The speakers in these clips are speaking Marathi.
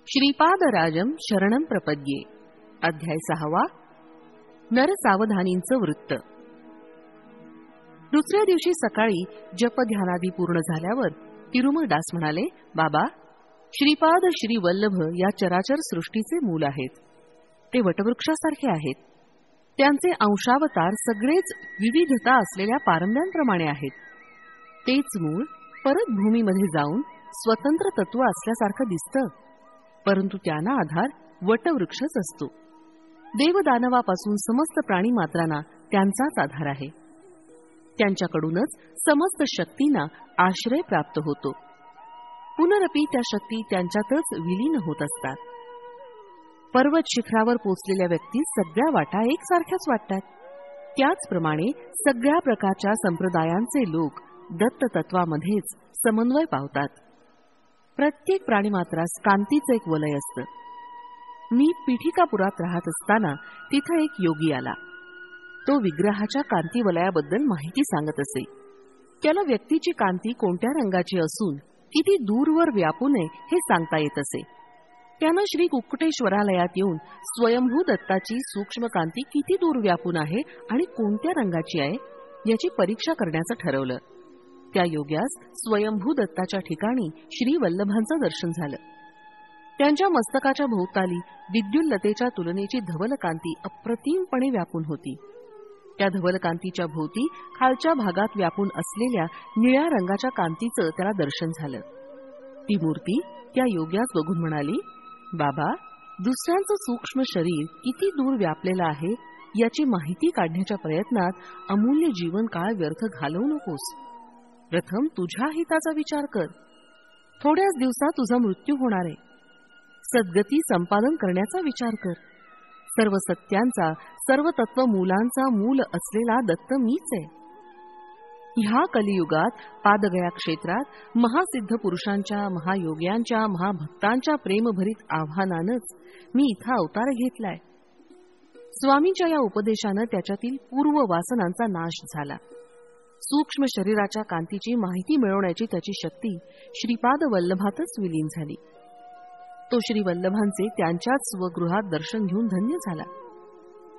श्रीपादराजं शरणं प्रपद्ये. अध्याय 6. नरसावधानींचं वृत्त. दुसऱ्या दिवशी सकाळी जपध्यानादी पूर्ण झाल्यावर तिरुमलदास म्हणाले, बाबा, श्रीपाद श्री वल्लभ या चराचर सृष्टीचे मूल आहेत. ते वटवृक्षासारखे आहेत. त्यांचे अंशावतार सगळेच विविधता असलेल्या पारंब्यांप्रमाणे आहेत. तेच मूळ परत भूमीमध्ये जाऊन स्वतंत्र तत्व असल्यासारखं दिसतं, परंतु त्यांना आधार वटवृक्षच असतो. देवदानवापासून समस्त प्राणीमात्रांना त्यांचाच आधार आहे. त्यांच्याकडूनच समस्त शक्तींना आश्रय प्राप्त होतो. पुनरपी त्या शक्ती त्यांच्यातच विलीन होत असतात. पर्वत शिखरावर पोचलेल्या व्यक्ती सगळ्या वाटा एकसारख्याच वाटतात. त्याचप्रमाणे सगळ्या प्रकारच्या संप्रदायांचे लोक दत्त तत्वामध्येच समन्वय पावतात. प्रत्येक प्राणीमात्रास कांतीचं एक वलय असतं. मी पीठिकापुरात राहत असताना तिथं एक योगी आला. तो विग्रहाच्या कांती वलयाबद्दल माहिती सांगत असे. त्याला व्यक्तीची कांती कोणत्या रंगाची असून किती दूरवर व्यापू नये हे सांगता येत असे. त्यानं श्री कुक्कुटेश्वरालयात येऊन स्वयंभू दत्ताची सूक्ष्म कांती किती दूर व्यापून आहे आणि कोणत्या रंगाची आहे याची परीक्षा करण्याचं ठरवलं. त्या योग्यास स्वयंभू दत्ताच्या ठिकाणी श्री वल्लभांचं दर्शन झालं. त्यांच्या मस्तकाच्या भोवताली विद्युल्लतेच्या तुलनेची धवलकांती अप्रतिमपणे व्यापून होती. त्या धवलकांतीच्या भोवती खालच्या भागात व्यापून असलेल्या निळ्या रंगाच्या कांतीचं त्याला दर्शन झालं. ती मूर्ती त्या योग्यास बघून म्हणाली, बाबा, दुसऱ्यांचं सूक्ष्म शरीर किती दूर व्यापलेलं आहे याची माहिती काढण्याच्या प्रयत्नात अमूल्य जीवनकाळ व्यर्थ घालवू नकोस. प्रथम तुझ्या हिताचा विचार कर. थोड्याच दिवसात तुझा मृत्यू होणार आहे. सद्गती संपादन करण्याचा विचार कर. सर्व सत्यांचा, सर्व तत्व मूलांचा मूल असलेला दत्त मीच आहे. ह्या कलियुगात पादगया क्षेत्रात महासिद्ध पुरुषांच्या, महायोग्यांच्या, महाभक्तांच्या प्रेमभरीत आव्हानानंच मी इथं अवतार घेतलाय. स्वामींच्या या उपदेशानं त्याच्यातील पूर्व वासनांचा नाश झाला. सूक्ष्म शरीराच्या कांतीची माहिती मिळवण्याची त्याची शक्ती श्रीपाद वल्लभातच विलीन झाली. तो श्री वल्लभांचे त्यांच्याच स्वगृहात दर्शन घेऊन धन्य झाला.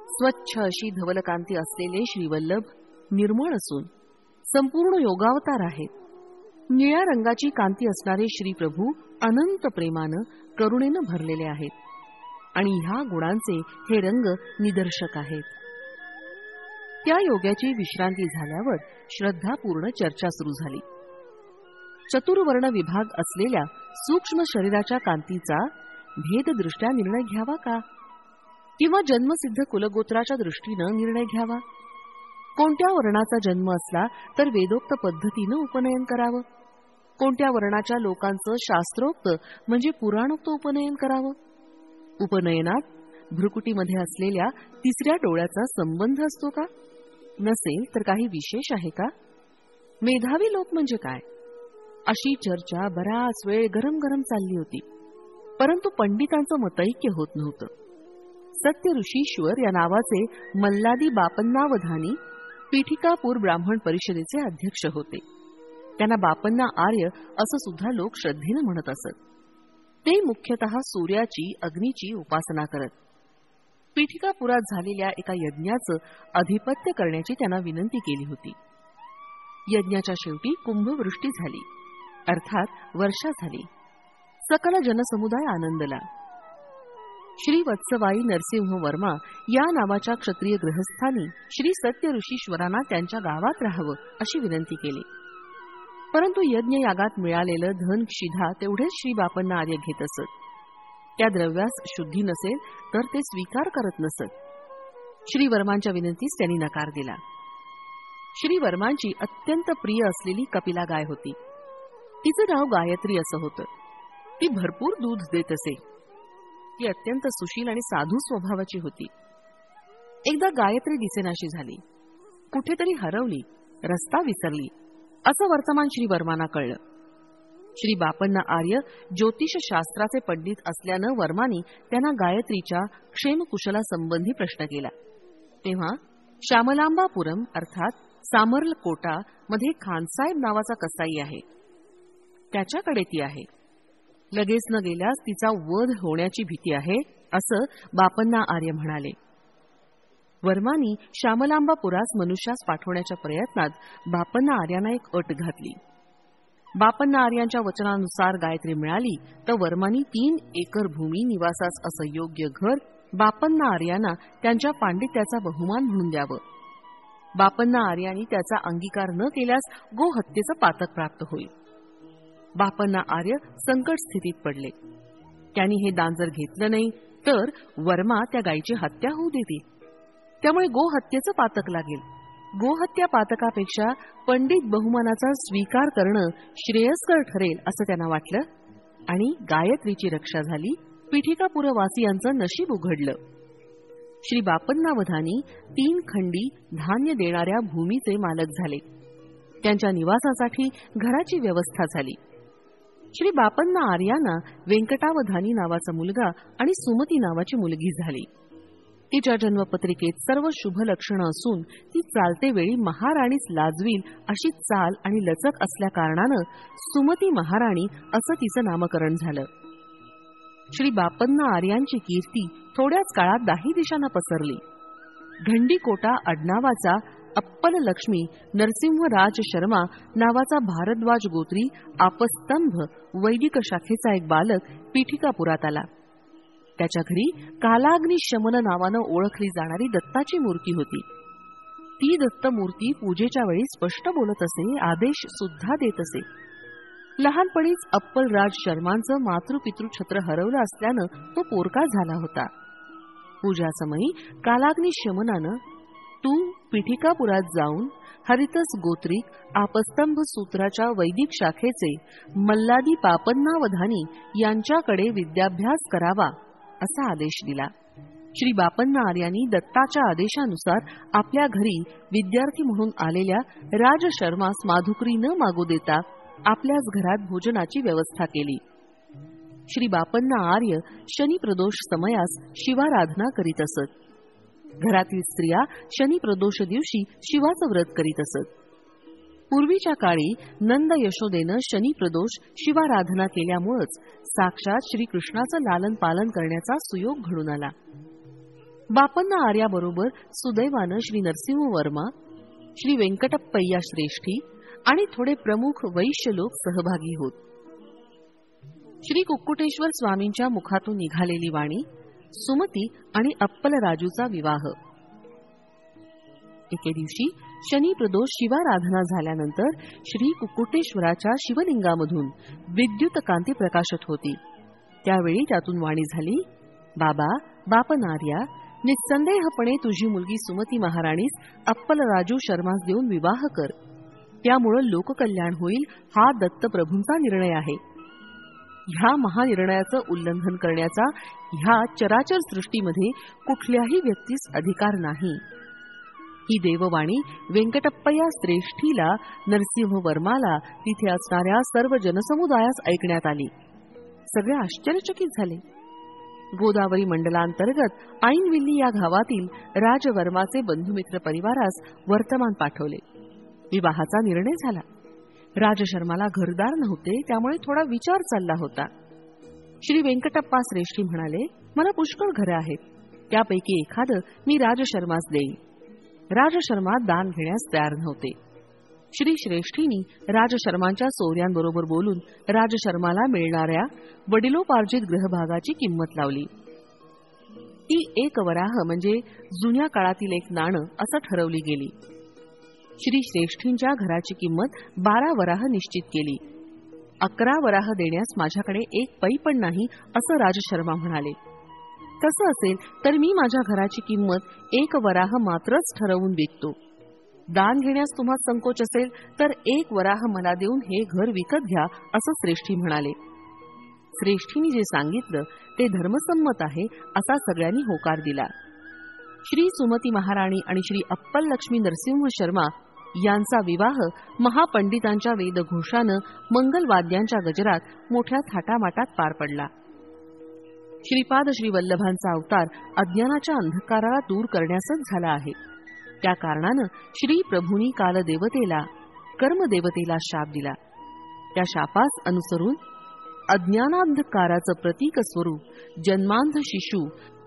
स्वच्छ अशी धवलकांती असलेले श्रीवल्लभ निर्मळ असून संपूर्ण योगावतार आहेत. निळ्या रंगाची कांती असणारे श्रीप्रभू अनंत प्रेमानं, करुणेनं भरलेले आहेत आणि ह्या गुणांचे हे रंग निदर्शक आहेत. त्या योग्याची विश्रांती झाल्यावर श्रद्धापूर्ण चर्चा सुरू झाली. चतुर्वर्ण विभाग असलेल्या सूक्ष्म शरीराच्या कांतीचा भेददृष्ट्या निर्णय घ्यावा का, किंवा जन्मसिद्ध कुलगोत्राच्या दृष्टीनं निर्णय घ्यावा? कोणत्या वर्णाचा जन्म असला तर वेदोक्त पद्धतीनं उपनयन करावं? कोणत्या वर्णाच्या लोकांचं शास्त्रोक्त म्हणजे पुराणोक्त उपनयन करावं? उपनयनात भ्रुकुटीमध्ये असलेल्या तिसऱ्या डोळ्याचा संबंध असतो का? नसेल तर काही विशेष आहे का? मेधावी लोक म्हणजे काय? अशी चर्चा बराच वेळ गरम गरम चालली होती, परंतु पंडितांचं मतैक्य होत नव्हतं. सत्य ऋषीश्वर या नावाचे मल्लादी बापन्नावधानी पीठिकापूर ब्राह्मण परिषदेचे अध्यक्ष होते. त्यांना बापन्ना आर्य असं सुद्धा लोक श्रद्धेनं म्हणत असत. ते मुख्यतः सूर्याची, अग्नीची उपासना करत. पीठिकापुरात झालेल्या एका यज्ञाचं अधिपत्य करण्याची त्यांना विनंती केली होती. यज्ञाच्या शेवटी कुंभवृष्टी झाली, अर्थात वर्षा झाली. सकल जनसमुदाय आनंदला. श्री वत्सवाई नरसिंह वर्मा या नावाच्या क्षत्रिय गृहस्थांनी श्री सत्य ऋषीश्वरांना त्यांच्या गावात राहावं अशी विनंती केली. परंतु यज्ञ यागात मिळालेलं धन क्षिधा तेवढेच श्री बापन्ना आर्य घेत असत. त्या द्रव्यास शुद्धी नसेल तर ते स्वीकार करत नसत. श्री वर्मांच्या विनंतीस त्यांनी नकार दिला. श्री वर्मांची अत्यंत प्रिय असलेली कपिला गाय होती. तिचं नाव गायत्री असं होतं. ती भरपूर दूध देत असे. ती अत्यंत सुशील आणि साधू स्वभावाची होती. एकदा गायत्री दिसेनाशी झाली, कुठेतरी हरवली, रस्ता विसरली असं वर्तमान श्री वर्मांना कळलं. श्री बापन्ना आर्य ज्योतिष शास्त्राचे पंडित असल्यानं वर्मानी त्यांना गायत्रीच्या क्षेमकुशलासंबंधी प्रश्न केला. तेव्हा श्यामलांबापुरम अर्थात सामर्लकोटा मध्ये खानसाहेब नावाचा कसाई आहे, त्याच्याकडे ती आहे. लगेच न गेल्यास तिचा वध होण्याची भीती आहे, असं बापन्ना आर्य म्हणाले. वर्मानी श्यामलांबापुरास मनुष्यास पाठवण्याच्या प्रयत्नात बापन्ना आर्यांना एक अट घातली. बापन्ना आर्यांच्या वचनानुसार गायत्री मिळाली तर वर्मानी 3 एकर भूमी निवासास असं योग्य घर बापन्ना आर्यांना त्यांच्या पांडित्याचा बहुमान म्हणून द्यावं. बापन्ना आर्यांनी त्याचा अंगीकार न केल्यास गोहत्येचं पातक प्राप्त होईल. बापन्ना आर्य संकट स्थितीत पडले. त्यांनी हे दान जर घेतलं नाही तर वर्मा त्या गायीची हत्या होऊ देतील. त्यामुळे गोहत्येचं पातक लागेल. गोहत्या पातकापेक्षा पंडित बहुमानाचा स्वीकार करणं श्रेयस्कर ठरेल असं त्यांना वाटलं आणि गायत्रीची रक्षा झाली. पीठिकापुरवासियांचं नशीब उघडलं. श्री बापन्नावधानी 3 खंडी धान्य देणाऱ्या भूमीचे मालक झाले. त्यांच्या निवासासाठी घराची व्यवस्था झाली. श्री बापन्ना आर्यांना व्यंकटावधानी नावाचा मुलगा आणि सुमती नावाची मुलगी झाली. तिच्या जन्मपत्रिकेत सर्व शुभ लक्षणं असून ती चालते वेळी महाराणीच लाजवील अशी चाल आणि लचक असल्या कारणानं सुमती महाराणी असं तिचं नामकरण झालं. श्री बापन्ना आर्यांची कीर्ती थोड्याच काळात 10 दिशांना पसरली. घंडीकोटा आडनावाचा अप्पल लक्ष्मी नरसिंहराज शर्मा नावाचा भारद्वाज गोत्री आपस्तंभ वैदिक शाखेचा एक बालक पीठिकापुरात आला. त्याच्या घरी कालाग्नी शमन नावानं ओळखली जाणारी दत्ताची मूर्ती होती. ती दत्तमूर्ती पूजेच्या वेळी स्पष्ट बोलत असे, आदेश सुद्धा देत असे. लहानपणीच अप्पलराज शर्मांचं मातृपितृ छत्र हरवलं असल्यानं तो पोरका झाला होता. पूजासमयी कालाग्नी शमनानं तू पीठिकापुरात जाऊन हरितस गोत्रिक आपस्तंभ सूत्राच्या वैदिक शाखेचे मल्लादी बापन्नावधानी यांच्याकडे विद्याभ्यास करावा असा आदेश दिला. श्री बापन्ना आर्यांनी दत्ताच्या आदेशानुसार आपल्या घरी विद्यार्थी म्हणून आलेल्या राज शर्मास माधुकरी न मागू देता आपल्याच घरात भोजनाची व्यवस्था केली. श्री बापन्ना आर्य शनी प्रदोष समयास शिवाराधना करीत असत. घरातील स्त्रिया शनी प्रदोष दिवशी शिवाचं व्रत करीत असत. पूर्वीच्या काळी नंद यशोदेनं शनी प्रदोष शिवाराधना केल्यामुळेच साक्षात श्रीकृष्णाचं लालन पालन करण्याचा सुयोग घडून आला. बापन्ना आर्याबरोबर सुदैवानं श्री नरसिंह वर्मा, श्री व्यंकटप्पय्या श्रेष्ठी आणि थोडे प्रमुख वैश्य लोक सहभागी होत. श्री कुक्कुटेश्वर स्वामींच्या मुखातून निघालेली वाणी, सुमती आणि अप्पलराजूचा विवाह. एके दिवशी शनी प्रदोष शिवाराधना झाल्यानंतर श्री कुक्कुटेश्वराच्या शिवलिंगामधून विद्युत कांती प्रकाशत होती. त्यावेळी त्यातून वाणी झाली, बाबा बापनार्या, निस्संदेहपणे तुझी मुलगी सुमती महाराणीस अप्पलराजू शर्मास देऊन विवाह कर. त्यामुळे लोककल्याण होईल हा दत्तप्रभूंचा निर्णय आहे. ह्या महानिर्णयाचं उल्लंघन करण्याचा ह्या चराचर सृष्टीमध्ये कुठल्याही व्यक्तीस अधिकार नाही. ही देववाणी व्यंकटप्पय्या श्रेष्ठीला, नरसिंह वर्माला, तिथे असणाऱ्या सर्व जनसमुदायास ऐकण्यात आली. सगळे आश्चर्यचकित झाले. गोदावरी मंडलांतर्गत ऐनविल्ली या गावातील राजवर्माचे बंधुमित्र परिवारास वर्तमान पाठवले. विवाहाचा निर्णय झाला. राजशर्माला घरदार नव्हते, त्यामुळे थोडा विचार चालला होता. श्री व्यंकटप्पा श्रेष्ठी म्हणाले, मला पुष्कळ घरं आहेत, त्यापैकी एखादं मी राजशर्मास देईन. राजशर्मा दान घेण्यास तयार नव्हते. श्री श्रेष्ठींनी राजशर्मांच्या सोयऱ्यांबरोबर बोलून राजशर्माला मिळणाऱ्या वडिलोपार्जित ग्रहभागाची किंमत लावली. ती 1 वराह म्हणजे जुन्या काळातील 1 नाणं असं ठरवली गेली. श्री श्रेष्ठींच्या घराची किंमत 12 वराह निश्चित केली. 11 वराह देण्यास माझ्याकडे 1 पै पण नाही असं राजशर्मा म्हणाले. तसं असेल तर मी माझ्या घराची किंमत 1 वराह मात्रच ठरवून विकतो. दान घेण्यास तुम्हाला संकोच असेल तर 1 वराह मला देऊन हे घर विकत घ्या असं श्रेष्ठी म्हणाले. श्रेष्ठींनी जे सांगितलं ते धर्मसंमत आहे असा सगळ्यांनी होकार दिला. श्री सुमती महाराणी आणि श्री अप्पल लक्ष्मी नरसिंह शर्मा यांचा विवाह महापंडितांच्या वेदघोषानं मंगलवाद्यांच्या गजरात मोठ्या थाटामाटात पार पडला. श्रीपाद श्री वल्लभांचा अवतार अज्ञानाच्या अंधकाराला दूर करण्यासच झाला आहे. त्या कारणानं श्री प्रभूंनी कालदेवतेला, कर्मदेवतेला शाप दिला. त्या शापास अनुसरून अज्ञानांधकाराचं प्रतीक स्वरूप जन्मांध शिशु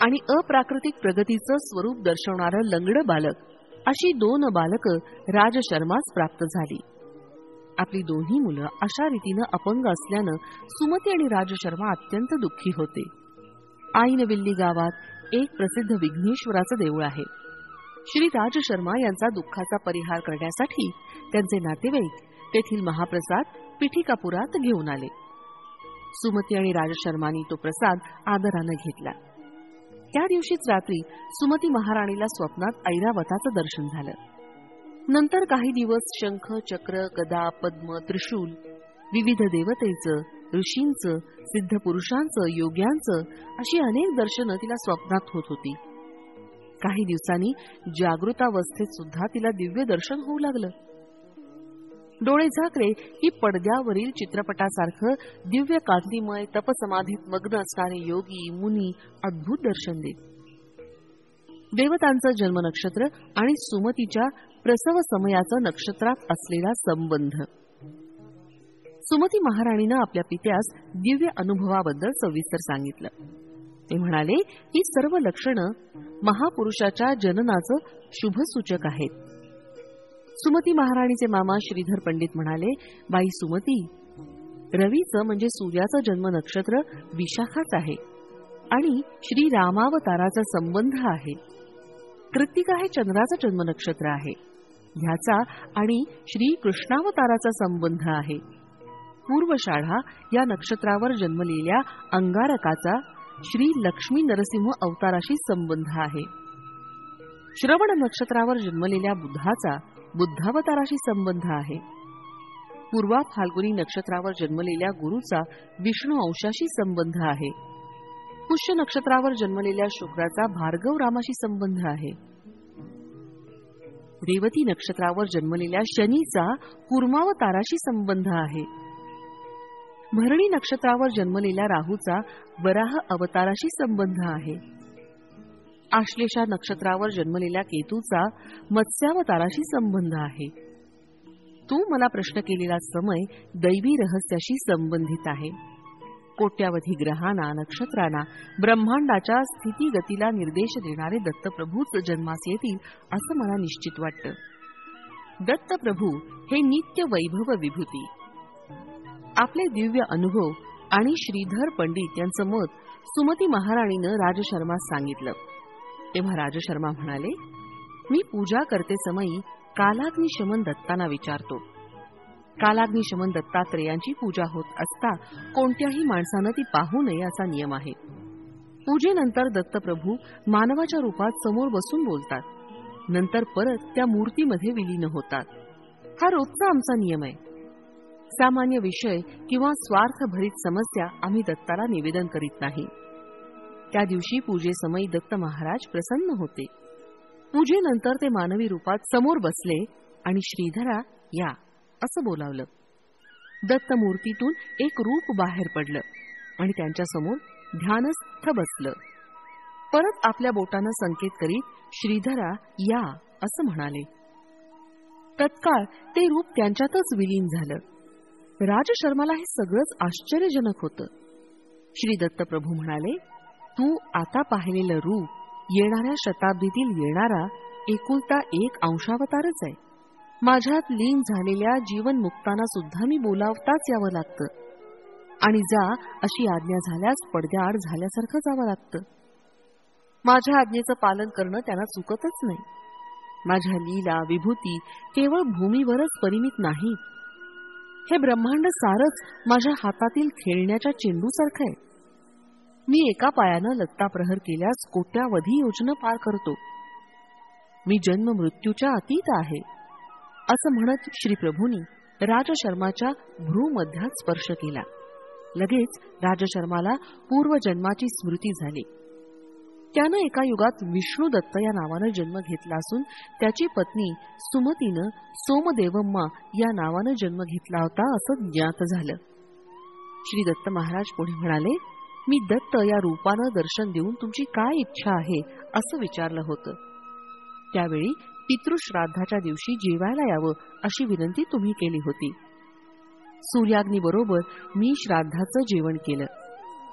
आणि अप्राकृतिक प्रगतीचं स्वरूप दर्शवणारं लंगडं बालक अशी 2 बालकं राजशर्मास प्राप्त झाली. आपली दोन्ही मुलं अशा रीतीनं अपंग असल्यानं सुमती आणि राजशर्मा अत्यंत दुःखी होते. आईनविल्ली गावात एक प्रसिद्ध विघ्नेश्वराचं देऊळ आहे. श्री राजशर्मा यांचा दुःखाचा परिहार करण्यासाठी त्यांचे नातेवाईक तेथील महाप्रसाद पिठिकापुरात घेऊन आले. सुमती आणि राजशर्मांनी तो प्रसाद आदरानं घेतला. त्या दिवशीच रात्री सुमती महाराणीला स्वप्नात ऐरावताचं दर्शन झालं. नंतर काही दिवस शंख, चक्र, गदा, पद्म, त्रिशूल, विविध देवतेचं, ऋषींचं, सिद्ध पुरुषांचं, योग्यांचं अशी अनेक दर्शनं तिला स्वप्नात होत होती. काही दिवसांनी जागृतावस्थेत सुद्धा तिला दिव्य दर्शन होऊ लागलं. डोळे झाकले की पडद्यावरील चित्रपटासारखं दिव्य कांतिमय तपसमाधीत मग्न असणारे योगी, मुनी अद्भुत दर्शन देत. देवतांचं जन्म नक्षत्र आणि सुमतीच्या प्रसव समयाचं नक्षत्रात असलेला संबंध. सुमती महाराणीनं आपल्या पित्यास दिव्य अनुभवाबद्दल सविस्तर सांगितलं. ते म्हणाले ही सर्व लक्षणं महापुरुषाच्या जननाचं शुभसूचक आहेत. सुमती महाराणीचे मामा श्रीधर पंडित म्हणाले, बाई सुमती, रवीचं म्हणजे सूर्याचं जन्म नक्षत्र विशाखाच आहे आणि श्री रामावताराचा संबंध आहे. कृत्तिका हे चंद्राचं जन्म नक्षत्र आहे. ह्याचा आणि श्री कृष्णावताराचा संबंध आहे. पूर्वषाढा या नक्षत्रावर जन्मलेल्या अंगारकाचा श्री लक्ष्मी नरसिंह अवताराशी संबंध आहे. श्रवण नक्षत्रावर जन्मलेल्या बुधाचा बुद्धावताराशी संबंध आहे. पूर्वा फाल्गुनी नक्षत्रावर जन्मलेल्या गुरुचा विष्णू अंशाशी संबंध आहे. पुष्य नक्षत्रावर जन्मलेल्या शुक्राचा भार्गव रामाशी संबंध आहे. रेवती नक्षत्रावर जन्मलेल्या शनीचा कूर्मावताराशी संबंध आहे. भरणी नक्षत्रावर जन्मलेल्या राहूचा वराह अवताराशी संबंध आहे. आश्लेषा नक्षत्रावर जन्मलेल्या केतूचा मत्स्यावताराशी संबंध आहे. तू मला प्रश्न केलेला समय दैवी रहस्याशी संबंधित आहे. कोट्यावधी ग्रहांना, नक्षत्रांना, ब्रह्मांडाच्या स्थितीगतीला निर्देश देणारे दत्तप्रभूच जन्मास येतील असं मला निश्चित वाटतं. दत्तप्रभू हे नित्य वैभव विभूती. आपले दिव्य अनुभव आणि श्रीधर पंडित यांचं मत सुमती महाराणीनं राजशर्मास सांगितलं. तेव्हा राजशर्मा म्हणाले, मी पूजा करते समयी कालाग्निशमन दत्तांना विचारतो. कालाग्निशमन दत्तात्रेयांची पूजा होत असता कोणत्याही माणसानं ती पाहू नये असा नियम आहे. पूजेनंतर दत्तप्रभू मानवाच्या रूपात समोर बसून बोलतात. नंतर परत त्या मूर्तीमध्ये विलीन होतात. हा रोजचा आमचा नियम आहे. सामान्य विषय किंवा स्वार्थभरित समस्या आम्ही दत्ताला निवेदन करीत नाही. त्या दिवशी पूजेसमयी दत्त महाराज प्रसन्न होते. पूजेनंतर ते मानवी रूपात समोर बसले आणि श्रीधरा या असं बोलावलं. दत्त मूर्तीतून एक रूप बाहेर पडलं आणि त्यांच्या समोर ध्यानस्थ बसलं. परत आपल्या बोटानं संकेत करीत श्रीधरा या असं म्हणाले. तत्काळ ते रूप त्यांच्यातच विलीन झालं. राजशर्माला हे सगळंच आश्चर्यजनक होतं. श्री दत्तप्रभू म्हणाले, तू आता पाहिलेलं रूप येणाऱ्या शताब्दीतील येणारा एकुलता एक अंशावतारच आहे. माझ्यात लीन झालेल्या जीवनमुक्तांना सुद्धा मी बोलावताच यावं लागतं आणि जा अशी आज्ञा झाल्यास पडद्याआड झाल्यासारखं जावं लागतं. माझ्या आज्ञेचं पालन करणं त्यांना चुकतच नाही. माझ्या लीला विभूती केवळ भूमीवरच परिमित नाही. हे ब्रह्मांड सारच माझ्या हातातील खेळण्याच्या चेंडूसारखं आहे. मी एका पायानं लत्ता प्रहर केल्यास कोट्यावधी योजना पार करतो. मी जन्म मृत्यूच्या अतीत आहे असं म्हणत श्रीप्रभूंनी राजशर्माच्या भ्रूमध्यात स्पर्श केला. लगेच राजशर्माला पूर्वजन्माची स्मृती झाली. त्यानं एका युगात विष्णुदत्त या नावानं जन्म घेतला असून त्याची पत्नी सुमतीनं सोमदेवम्मा या नावानं जन्म घेतला होता असं ज्ञात झालं. श्री दत्त महाराज पुढे म्हणाले, मी दत्त या रूपानं दर्शन देऊन तुमची काय इच्छा आहे असं विचारलं होतं. त्यावेळी पितृश्राद्धाच्या दिवशी जेवायला यावं अशी विनंती तुम्ही केली होती. सूर्याग्नीबरोबर मी श्राद्धाचं जेवण केलं.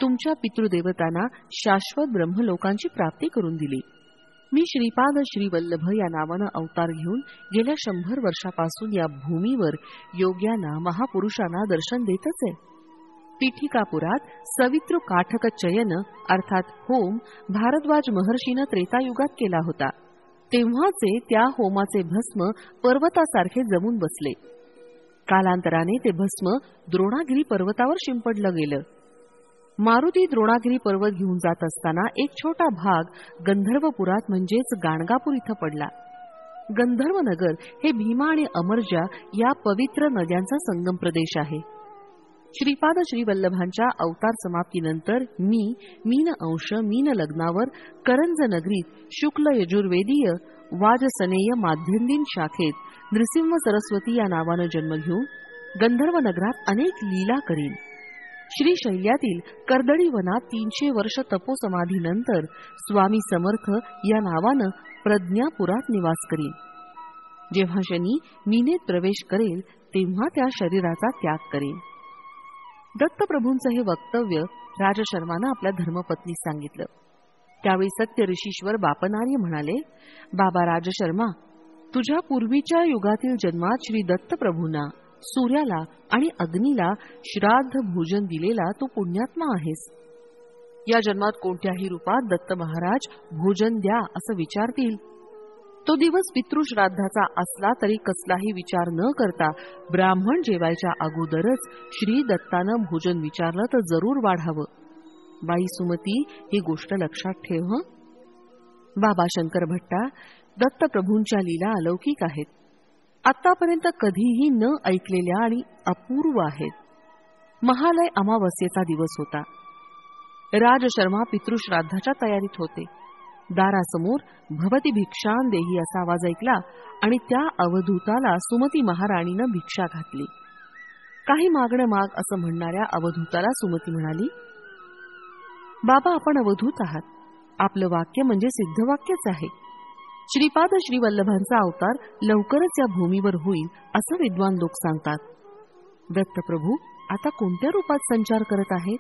तुमच्या पितृदेवतांना शाश्वत ब्रह्मलोकांची प्राप्ती करून दिली. मी श्रीपाद श्रीवल्लभ या नावानं अवतार घेऊन गेल्या 100 वर्षापासून या भूमीवर योग्यांना, महापुरुषांना दर्शन देतच आहे. पीठिकापुरात सवितृ काठक चयन अर्थात होम भारद्वाज महर्षीनं त्रेतायुगात केला होता. तेव्हाचे त्या होमाचे भस्म पर्वतासारखे जमून बसले. कालांतराने ते भस्म द्रोणागिरी पर्वतावर शिंपडलं गेलं. मारुती द्रोणागिरी पर्वत घेऊन जात असताना एक छोटा भाग गंधर्वपुरात म्हणजेच गाणगापूर इथं पडला. गंधर्वनगर हे भीमा आणि अमरजा या पवित्र नद्यांचा संगम प्रदेश आहे. श्रीपाद श्रीवल्लभांच्या अवतार समाप्तीनंतर मीन अंश मीन लग्नावर करंज नगरीत शुक्ल यजुर्वेदीय वाजसनेय माध्यंदिन शाखेत नृसिंह सरस्वती या नावानं जन्म घेऊन गंधर्व नगरात अनेक लीला करीन. श्रीशैल्यातील कर्दळी वनात 300 वर्ष तपोसमाधीनंतर स्वामी समर्थ या नावानं प्रज्ञापुरात निवास करीन. जेव्हा शनी मीनेत प्रवेश करेल तेव्हा त्या शरीराचा त्याग करेन. दत्तप्रभूंचं हे वक्तव्य राजशर्मानं आपल्या धर्मपत्नीस सांगितलं. त्यावेळी सत्य ऋषीश्वर बापनार्य म्हणाले, बाबा राजशर्मा, तुझ्या पूर्वीच्या युगातील जन्मात श्री दत्तप्रभूंना, सूर्याला आणि अग्नीला श्राद्ध भोजन दिलेला तू पुण्यात्मा आहेस. या जन्मात कोणत्याही रूपात दत्त महाराज भोजन द्या असं विचारतील, तो दिवस पितृश्राद्धाचा असला तरी कसलाही विचार न करता ब्राह्मण जेवायच्या अगोदरच श्री दत्तानं भोजन विचारलं तर जरूर वाढावं. बाई सुमती, ही गोष्ट लक्षात ठेव. बाबा शंकर भट्टा, दत्तप्रभूंच्या लीला अलौकिक आहेत. आतापर्यंत कधीही न ऐकलेल्या आणि अपूर्व आहेत. महालय अमावस्येचा दिवस होता. राजशर्मा पितृश्राद्धाच्या तयारीत होते. दारासमोर भवती भिक्षां देही असा आवाज ऐकला आणि त्या अवधूताला सुमती महाराणीनं भिक्षा घातली. काही मागणं माग असं म्हणणाऱ्या अवधूताला सुमती म्हणाली, बाबा, आपण अवधूत आहात. आपलं वाक्य म्हणजे सिद्धवाक्यच आहे. श्रीपाद श्रीवल्लभांचा अवतार लवकरच या भूमीवर होईल असं विद्वान लोक सांगतात. दत्तप्रभू आता कोणत्या रूपात संचार करत आहेत?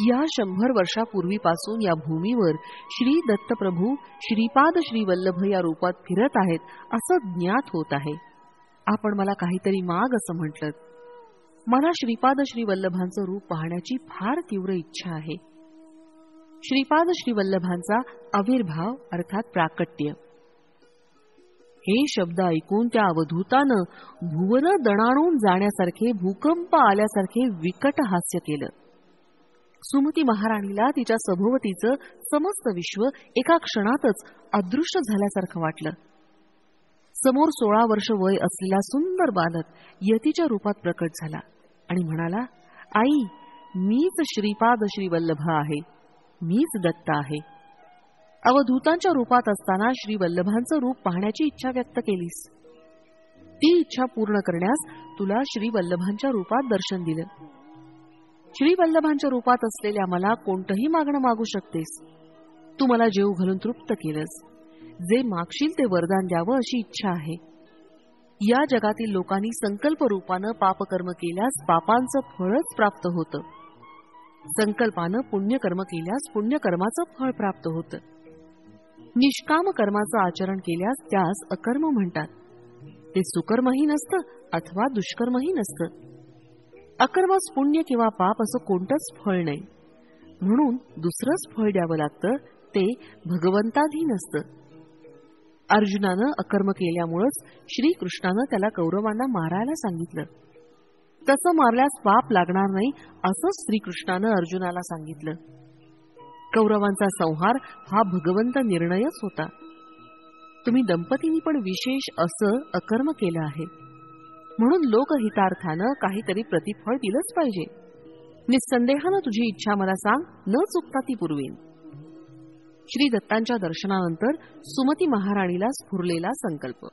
या 100 वर्षापूर्वीपासून या भूमीवर श्री दत्तप्रभू श्रीपाद श्रीवल्लभ या रूपात फिरत आहेत असं ज्ञात होत आहे. आपण मला काहीतरी माग असं म्हटलं. मला श्रीपाद श्रीवल्लभांचं रूप पाहण्याची फार तीव्र इच्छा आहे. श्रीपाद श्रीवल्लभांचा आविर्भाव अर्थात प्राकट्य. हे शब्द ऐकून त्या अवधूतानं भुवन दणाणून जाण्यासारखे, भूकंप आल्यासारखे विकट हास्य केलं. सुमती महाराणीला तिच्या सभोवतीचं समस्त विश्व एका क्षणातच अदृश्य झाल्यासारखं वाटलं. समोर 16 वर्ष वय असलेला सुंदर बालक यतीच्या रूपात प्रकट झाला आणि म्हणाला, आई, मीच श्रीपाद श्रीवल्लभ आहे, मीच दत्त आहे. अवधूतांच्या रूपात असताना श्रीवल्लभांचं रूप पाहण्याची इच्छा व्यक्त केलीस. ती इच्छा पूर्ण करण्यास तुला श्रीवल्लभांच्या रूपात दर्शन दिलं. श्रीवल्लभांच्या रूपात असलेल्या मला कोणतंही मागणं मागू शकतेस. तू मला जेव घालून तृप्त केलंस. जे मागशील ते वरदान द्यावं अशी इच्छा आहे. या जगातील लोकांनी संकल्प रूपानं पापकर्म केल्यास पापांचं फळच प्राप्त होतं. संकल्पानं पुण्यकर्म केल्यास पुण्यकर्माचं फळ प्राप्त होतं. निष्काम कर्माचं आचरण केल्यास त्यास अकर्म म्हणतात. ते सुकर्मही नसतं अथवा दुष्कर्मही नसतं. अकर्मास पुण्य किंवा पाप असं कोणतंच फळ नाही. म्हणून दुसरंच फळ द्यावं लागतं, ते भगवंताधीन असतं. अर्जुनानं अकर्म केल्यामुळंच श्रीकृष्णानं त्याला कौरवांना मारायला सांगितलं. तसं मारल्यास पाप लागणार नाही असंच श्रीकृष्णानं अर्जुनाला सांगितलं. कौरवांचा संहार हा भगवंत निर्णयच होता. तुम्ही दंपतींनी पण विशेष असं अकर्म केलं आहे. म्हणून लोकहितार्थानं काहीतरी प्रतिफळ दिलंच पाहिजे. निस्संदेहानं तुझी इच्छा मला सांग, न चुकता ती पुरवीन. श्री दत्तांच्या दर्शनानंतर सुमती महाराणीला स्फुरलेला संकल्प.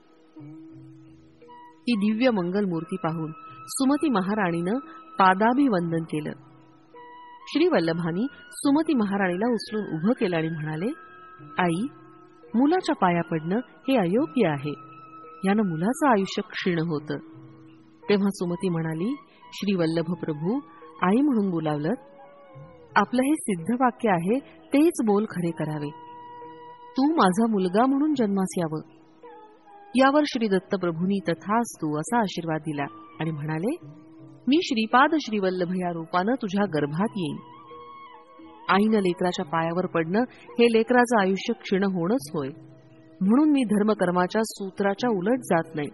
ही दिव्य मंगल मूर्ती पाहून सुमती महाराणीनं पादाभिवंदन केलं. श्रीवल्लभांनी सुमती महाराणीला उचलून उभं केलं आणि म्हणाले, आई, मुलाच्या पाया पडणं हे अयोग्य आहे. यानं मुलाचं आयुष्य क्षीण होतं. तेव्हा सुमती म्हणाली, श्री वल्लभ प्रभू आई म्हणून बोलावलं. आपलं हे सिद्ध वाक्य आहे, तेच बोल खरे करावे. तू माझा मुलगा म्हणून जन्मास यावं. यावर श्री दत्तप्रभूंनी तथास्तु असा आशीर्वाद दिला आणि म्हणाले, मी श्रीपाद श्रीवल्लभ या रूपानं तुझ्या गर्भात येईन. आईनं लेकराच्या पायावर पडणं हे लेकराचं आयुष्य क्षीण होणंच होय. म्हणून मी धर्मकर्माच्या सूत्राच्या उलट जात नाही.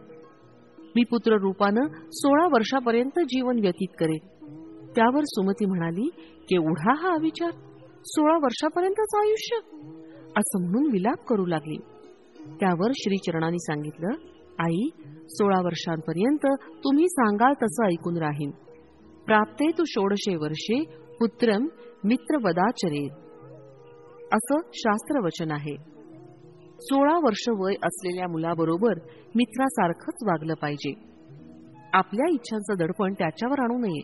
मी पुत्र रूपानं 16 वर्षापर्यंत जीवन व्यतीत करेन. त्यावर सुमती म्हणाली, केवढा हा विचार, 16 वर्षापर्यंतच आयुष्य, असं म्हणून विलाप करू लागली. त्यावर श्रीचरणांनी सांगितलं, आई, 16 वर्षांपर्यंत तुम्ही सांगाल तसं ऐकून राहीन. प्राप्ते तू 16 वर्षे पुत्रम मित्रवदाचरे, असं शास्त्रवचन आहे. 16 वर्ष वय असलेल्या मुलाबरोबर मित्रासारखंच वागलं पाहिजे. आपल्या इच्छांचं दडपण त्याच्यावर आणू नये.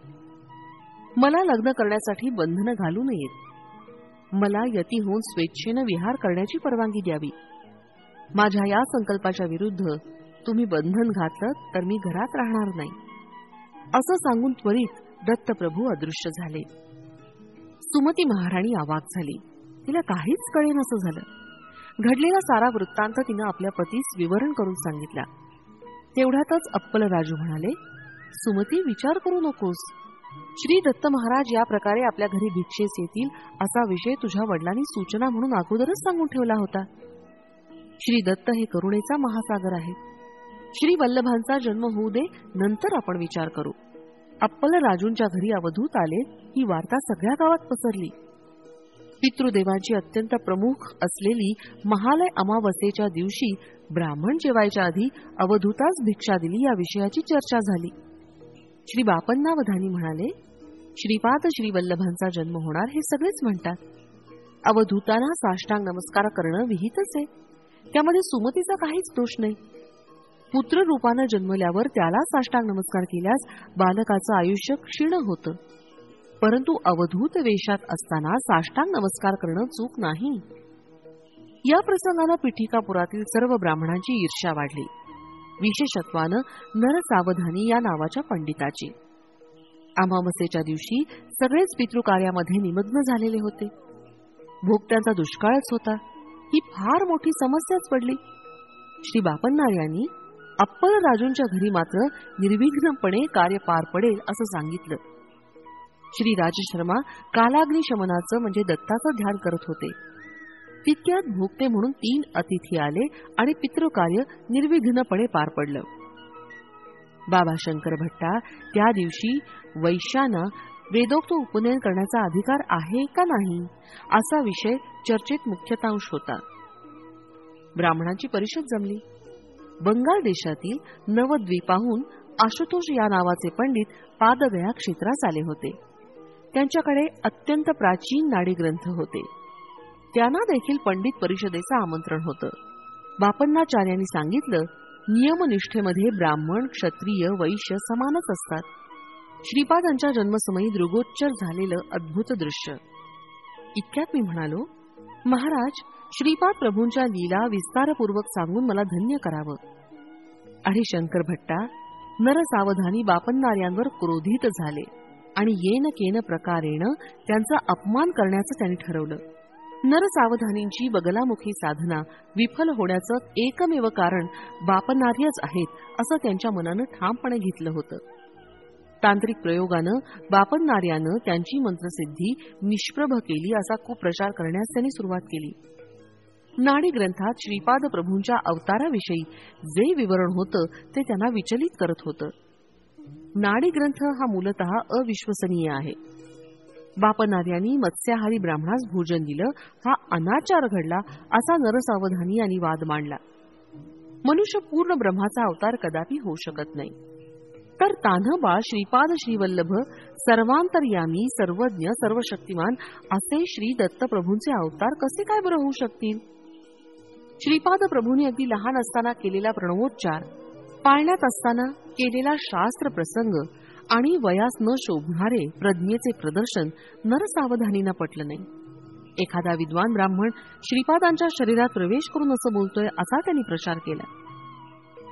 मला लग्न करण्यासाठी बंधनं घालू नयेत. मला यती होऊन स्वेच्छेनं विहार करण्याची परवानगी द्यावी. माझ्या या संकल्पाच्या विरुद्ध तुम्ही बंधन घातलं तर मी घरात राहणार नाही, असं सांगून त्वरित दत्तप्रभू अदृश्य झाले. सुमती महाराणी अवाक झाली. तिला काहीच कळेनासं झालं. घडलेला सारा वृत्तांत तिनं आपल्या पतीस विवरण करून सांगितला. तेवढ्यातच अप्पल राजू म्हणाले, सुमती, विचार करू नकोस. श्री दत्त महाराज या प्रकारे आपल्या घरी भिक्षेस येतील असा विषय तुझ्या वडिलांनी सूचना म्हणून अगोदरच सांगून ठेवला होता. श्री दत्त हे करुणेचा महासागर आहे. श्री वल्लभांचा जन्म होऊ दे, नंतर आपण विचार करू. अप्पल राजूंच्या घरी अवधूत आले ही वार्ता सगळ्या गावात पसरली. पितृदेवांची अत्यंत प्रमुख असलेली महालय अमावस्येच्या दिवशी ब्राह्मण जेवायच्या आधी अवधूताच भिक्षा दिली या विषयाची चर्चा झाली. श्री बापन्नावधानी म्हणाले, श्रीपाद श्रीवल्लभांचा जन्म होणार हे सगळेच म्हणतात. अवधूतांना साष्टांग नमस्कार करणं विहितच आहे. त्यामध्ये सुमतीचा काहीच दोष नाही. पुत्र रूपानं जन्मल्यावर त्याला साष्टांग नमस्कार केल्यास बालकाचं आयुष्य क्षीण होतं. परंतु अवधूत वेशात असताना साष्टांग नमस्कार करणं चूक नाही. या प्रसंगानं पिठिकापुरातील सर्व ब्राह्मणांची ईर्ष्या वाढली, विशेषत्वानं नरसावधानी या नावाच्या पंडिताची. अमावस्येच्या दिवशी सगळेच पितृकार्यामध्ये निमग्न झालेले होते. भोगत्यांचा दुष्काळच होता. ही फार मोठी समस्याच पडली. श्री बापन्नार यांनी अप्पल राजूंच्या घरी मात्र निर्विघ्नपणे कार्य पार पडेल असं सांगितलं. श्री राजशर्मा कालाग्निशमनाचं म्हणजे दत्ताचं ध्यान करत होते. तितक्यात भोगते म्हणून 3 अतिथी आले आणि पितृकार्य निर्विघ्नपणे पार पडलं. बाबा शंकर भट्टा त्या दिवशी वैश्याना वेदोक्त उपनयन करण्याचा अधिकार आहे का नाही असा विषय चर्चेत मुख्यतांश होता. ब्राह्मणांची परिषद जमली. बंगाल देशातील नवद्वीपाहून आशुतोष या नावाचे पंडित पादगया क्षेत्रास आले होते. त्यांच्याकडे अत्यंत प्राचीन नाडी ग्रंथ होते. त्यांना देखील पंडित परिषदेचं आमंत्रण होतं. बापन्नाचार्यांनी सांगितलं, नियमनिष्ठेमध्ये ब्राह्मण, क्षत्रिय, वैश्य समानच असतात. श्रीपादांच्या जन्मसमयी दृगोच्चर झालेलं अद्भुत दृश्य. इतक्यात मी म्हणालो, महाराज, श्रीपाद प्रभूंच्या लीला विस्तारपूर्वक सांगून मला धन्य करावं. आणि शंकर भट्टा नरसावधानी बापन्नार्यांवर क्रोधित झाले आणि येन केन प्रकारेण त्यांचा अपमान करण्याचं त्यांनी ठरवलं. नरसावधानींची बगलामुखी साधना विफल होण्याचं एकमेव कारण बापन्नार्यच आहेत असं त्यांच्या मनानं ठामपणे घेतलं होतं. तांत्रिक प्रयोगानं बापन्नार्यानं त्यांची मंत्रसिद्धी निष्प्रभ केली असा कुप्रचार करण्यास त्यांनी सुरुवात केली. नाडी ग्रंथात श्रीपाद प्रभूंच्या अवताराविषयी जे विवरण होतं ते त्यांना विचलित करत होतं. नाडी ग्रंथ हा मूलतः अविश्वसनीय आहे. बापन्नार्यांनी मत्स्याहारी ब्राह्मणास भोजन दिलं हा अनाचार घडला असा नरसावधानी यांनी वाद मांडला. मनुष्य पूर्ण ब्रह्माचा अवतार कदापि होऊ शकत नाही. तर तान्हबाळ श्रीपाद श्रीवल्लभ सर्वांतर्यामी, सर्वज्ञ, सर्वशक्तिमान असे श्री दत्तप्रभूंचे अवतार कसे काय बरं होऊ शकतील? श्रीपाद प्रभूंनी अगदी लहान असताना केलेला प्रणवोच्चार, पाळण्यात असताना केलेला शास्त्र प्रसंग आणि वयास न शोभणारे प्रज्ञेचे प्रदर्शन नरसावधानींना पटलं नाही. एखादा विद्वान ब्राह्मण श्रीपादांच्या शरीरात प्रवेश करून असं बोलतोय असा त्यांनी प्रचार केला.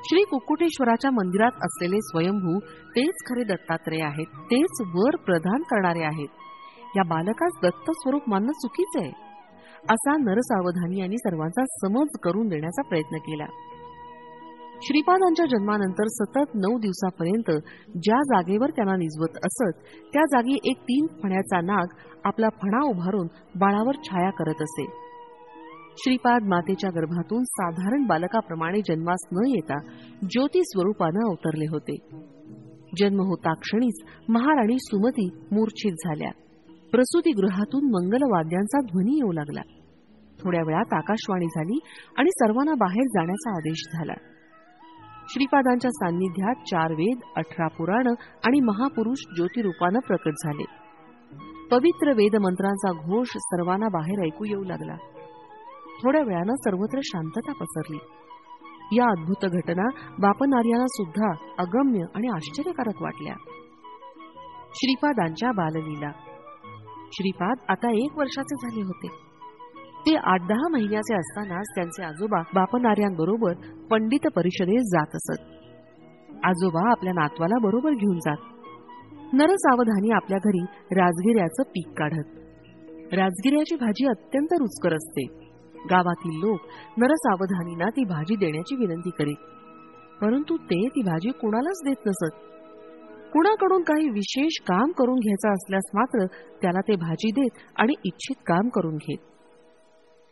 श्री कुक्कुटेश्वराच्या मंदिरात असलेले स्वयंभू तेच खरे दत्तात्रेय आहेत, तेच वर प्रदान करणारे आहेत. या बालकास दत्त स्वरूप मानणं चुकीचं आहे, असा नरसावधानी यांनी सर्वांचा समज करून देण्याचा प्रयत्न केला. श्रीपादांच्या जन्मानंतर सतत 9 दिवसापर्यंत ज्या जागेवर त्यांना निजवत असत त्या जागी एक 3 फण्याचा नाग आपला फणा उभारून बाळावर छाया करत असे. श्रीपाद मातेच्या गर्भातून साधारण बालकाप्रमाणे जन्मास न येता ज्योती स्वरूपानं अवतरले होते. जन्म होता क्षणीच महाराणी सुमती मूर्छित झाल्या. प्रसूतीगृहातून मंगलवाद्यांचा ध्वनी येऊ लागला. थोड्या वेळात आकाशवाणी झाली आणि सर्वांना बाहेर जाण्याचा आदेश झाला. श्रीपादांच्या सान्निध्यात 4 वेद, 18 पुराण आणि महापुरुष ज्योतिरूपानं प्रकट झाले. पवित्र वेदमंत्रांचा घोष सर्वांना बाहेर ऐकू येऊ लागला. थोड्या वेळानं सर्वत्र शांतता पसरली. या अद्भुत घटना बापनार्यांना सुद्धा अगम्य आणि आश्चर्यकारक वाटल्या. श्रीपादांच्या बाललीला. श्रीपाद आता 1 वर्षाचे झाले होते. ते 8-10 महिन्याचे असतानाच त्यांचे आजोबा बापनार्यांबरोबर पंडित परिषदेस जात असत. आजोबा आपल्या नातवाला बरोबर घेऊन जात. नरसावधानी आपल्या घरी राजगिऱ्याचं पीक काढत. राजगिऱ्याची भाजी अत्यंत रुचकर असते. गावातील लोक नरसावधानींना ती भाजी देण्याची विनंती करीत, परंतु ते ती भाजी कुणालाच देत नसत. कुणाकडून काही विशेष काम करून घ्यायचं असल्यास मात्र त्याला ते भाजी देत आणि इच्छित काम करून घेत.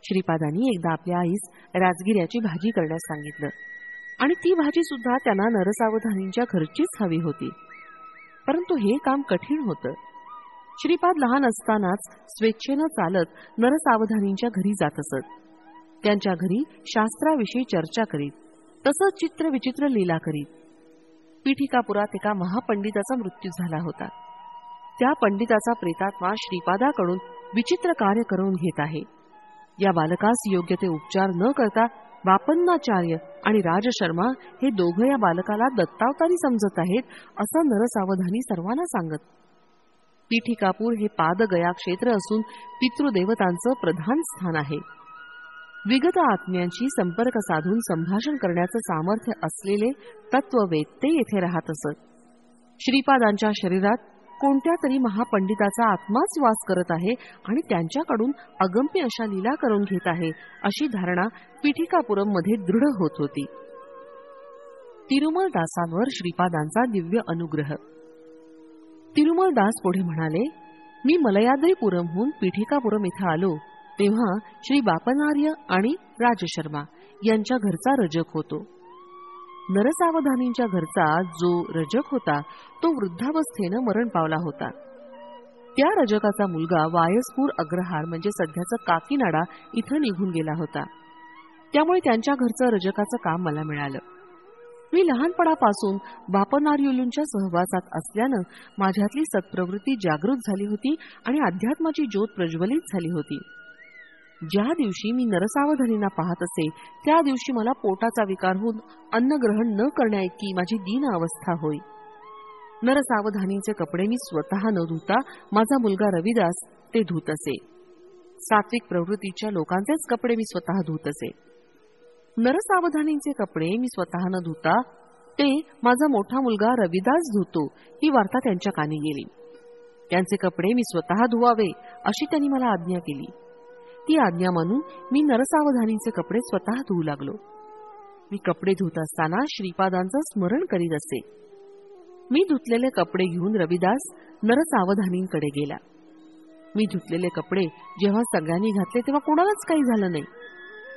श्रीपादांनी एकदा आपल्या आईस राजगिऱ्याची भाजी करण्यास सांगितलं आणि ती भाजी सुद्धा त्यांना नरसावधानींच्या घरचीच हवी होती. परंतु हे काम कठीण होतं. श्रीपाद लहान असतानाच स्वेच्छेनं चालत नरसावधानींच्या घरी जात असत. त्यांच्या घरी शास्त्राविषयी चर्चा करीत, तसंच चित्र विचित्र लीला करीत. पीठिकापुरात एका महापंडिताचा मृत्यू झाला होता. त्या पंडिताचा प्रेतात्मा श्रीपादाकडून विचित्र कार्य करून घेत आहे. या बालकास योग्य ते उपचार न करता बापन्नाचार्य आणि राजशर्मा हे दोघं या बालकाला दत्तावतारी समजत आहेत, असं नरसावधानी सर्वांना सांगत. पीठिकापूर हे पादगया क्षेत्र असून पितृदेवतांचं प्रधान स्थान आहे. विगत आत्म्यांशी संपर्क साधून संभाषण करण्याचं सामर्थ्य असलेले तत्ववेत्ते येथे राहत असत. श्रीपादांच्या शरीरात कोणत्या तरी महापंडिताचा आत्माच वास करत आहे आणि त्यांच्याकडून अगम्य अशा लीला करून घेत आहे, अशी धारणा पीठिकापुरममध्ये दृढ होत होती. तिरुमल दासांवर श्रीपादांचा दिव्य अनुग्रह. तिरुमल दास पुढे म्हणाले, मी मलयाद्रीपुरमहून पीठिकापुरम इथं आलो तेव्हा श्री बापनार्य आणि राजशर्मा यांच्या घरचा रजक होतो. नरसावधानींच्या घरचा जो रजक होता तो वृद्धावस्थेनं मरण पावला होता. त्या रजकाचा मुलगा वायसपूर अग्रहार म्हणजे सध्याचं काकीनाडा इथं निघून गेला होता. त्यामुळे त्यांच्या घरचं रजकाचं काम मला मिळालं. मी लहानपणापासून बापनार्युलूंच्या सहवासात असल्यानं माझ्यातली सत्प्रवृत्ती जागृत झाली होती आणि अध्यात्माची ज्योत प्रज्वलित झाली होती. ज्या दिवशी मी नरसावधानींना पाहत असे त्या दिवशी मला पोटाचा विकार होऊन अन्नग्रहण न करण्याइतकी माझी दीन अवस्था होई. नरसावधानींचे कपडे मी स्वतः न धुता माझा मुलगा रविदास ते धुत असे. सात्विक प्रवृत्तीच्या लोकांचेच कपडे मी स्वतः धुत असे. नरसावधानींचे कपडे मी स्वतः न धुता ते माझा मोठा मुलगा रविदास धुतो, ही वार्ता त्यांच्या कानी गेली. त्यांचे कपडे मी स्वतः धुवावे अशी त्यांनी मला आज्ञा केली. ती आज्ञा मानून मी नरसावधानींचे कपडे स्वतः धुवू लागलो. मी कपडे धुत असताना श्रीपादांचं स्मरण करीत असे. मी धुतलेले कपडे घेऊन रविदास नरसावधानींकडे गेला. मी धुतलेले कपडे जेव्हा सगळ्यांनी घातले तेव्हा कोणालाच काही झालं नाही,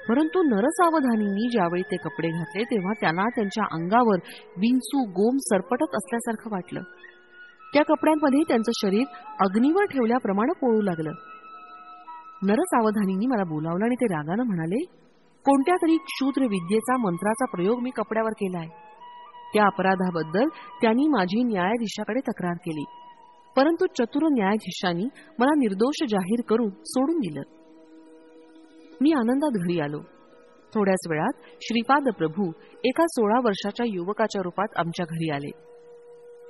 परंतु नरसावधानींनी ज्यावेळी ते कपडे घातले तेव्हा त्यांना त्यांच्या अंगावर विंचू गोम सरपटत असल्यासारखं वाटलं. त्या कपड्यांमध्ये त्यांचं शरीर अग्नीवर ठेवल्याप्रमाणे पोळू लागलं. नरसावधानींनी मला बोलावलं आणि ते रागानं म्हणाले, कोणत्या तरी क्षुद्र विद्येचा मंत्राचा प्रयोग मी कपड्यावर केलाय. त्या अपराधाबद्दल त्यांनी माझी न्यायाधीशाकडे तक्रार केली, परंतु चतुर न्यायाधीशांनी मला निर्दोष जाहीर करून सोडून दिलं. मी आनंदात घरी आलो. थोड्याच वेळात श्रीपाद प्रभू एका 16 वर्षाच्या युवकाच्या रूपात आमच्या घरी आले.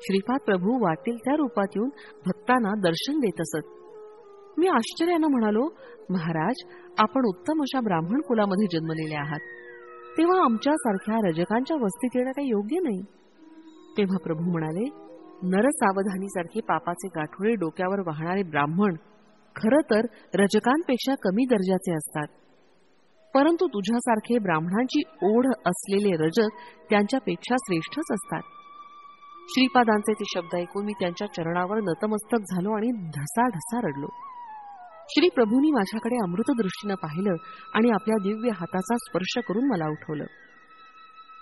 श्रीपाद प्रभू वाटेल त्या रूपात येऊन भक्तांना दर्शन देत असत. मी आश्चर्यानं म्हणालो, महाराज, आपण उत्तम अशा ब्राह्मण कुलामध्ये जन्मलेले आहात. तेव्हा आमच्यासारख्या रजकांच्या वस्तीत येणं काही योग्य नाही. तेव्हा प्रभू म्हणाले, नरसावधानीसारखे पापाचे गाठोडे डोक्यावर वाहणारे ब्राह्मण खरं तर रजकांपेक्षा कमी दर्जाचे असतात, परंतु तुझ्यासारखे ब्राह्मणांची ओढ असलेले रजक त्यांच्यापेक्षा श्रेष्ठच असतात. श्रीपादांचे ते शब्द ऐकून मी त्यांच्या चरणावर नतमस्तक झालो आणि ढसाढसा रडलो. श्री प्रभूंनी माझ्याकडे अमृत दृष्टीनं पाहिलं आणि आपल्या दिव्य हाताचा स्पर्श करून मला उठवलं.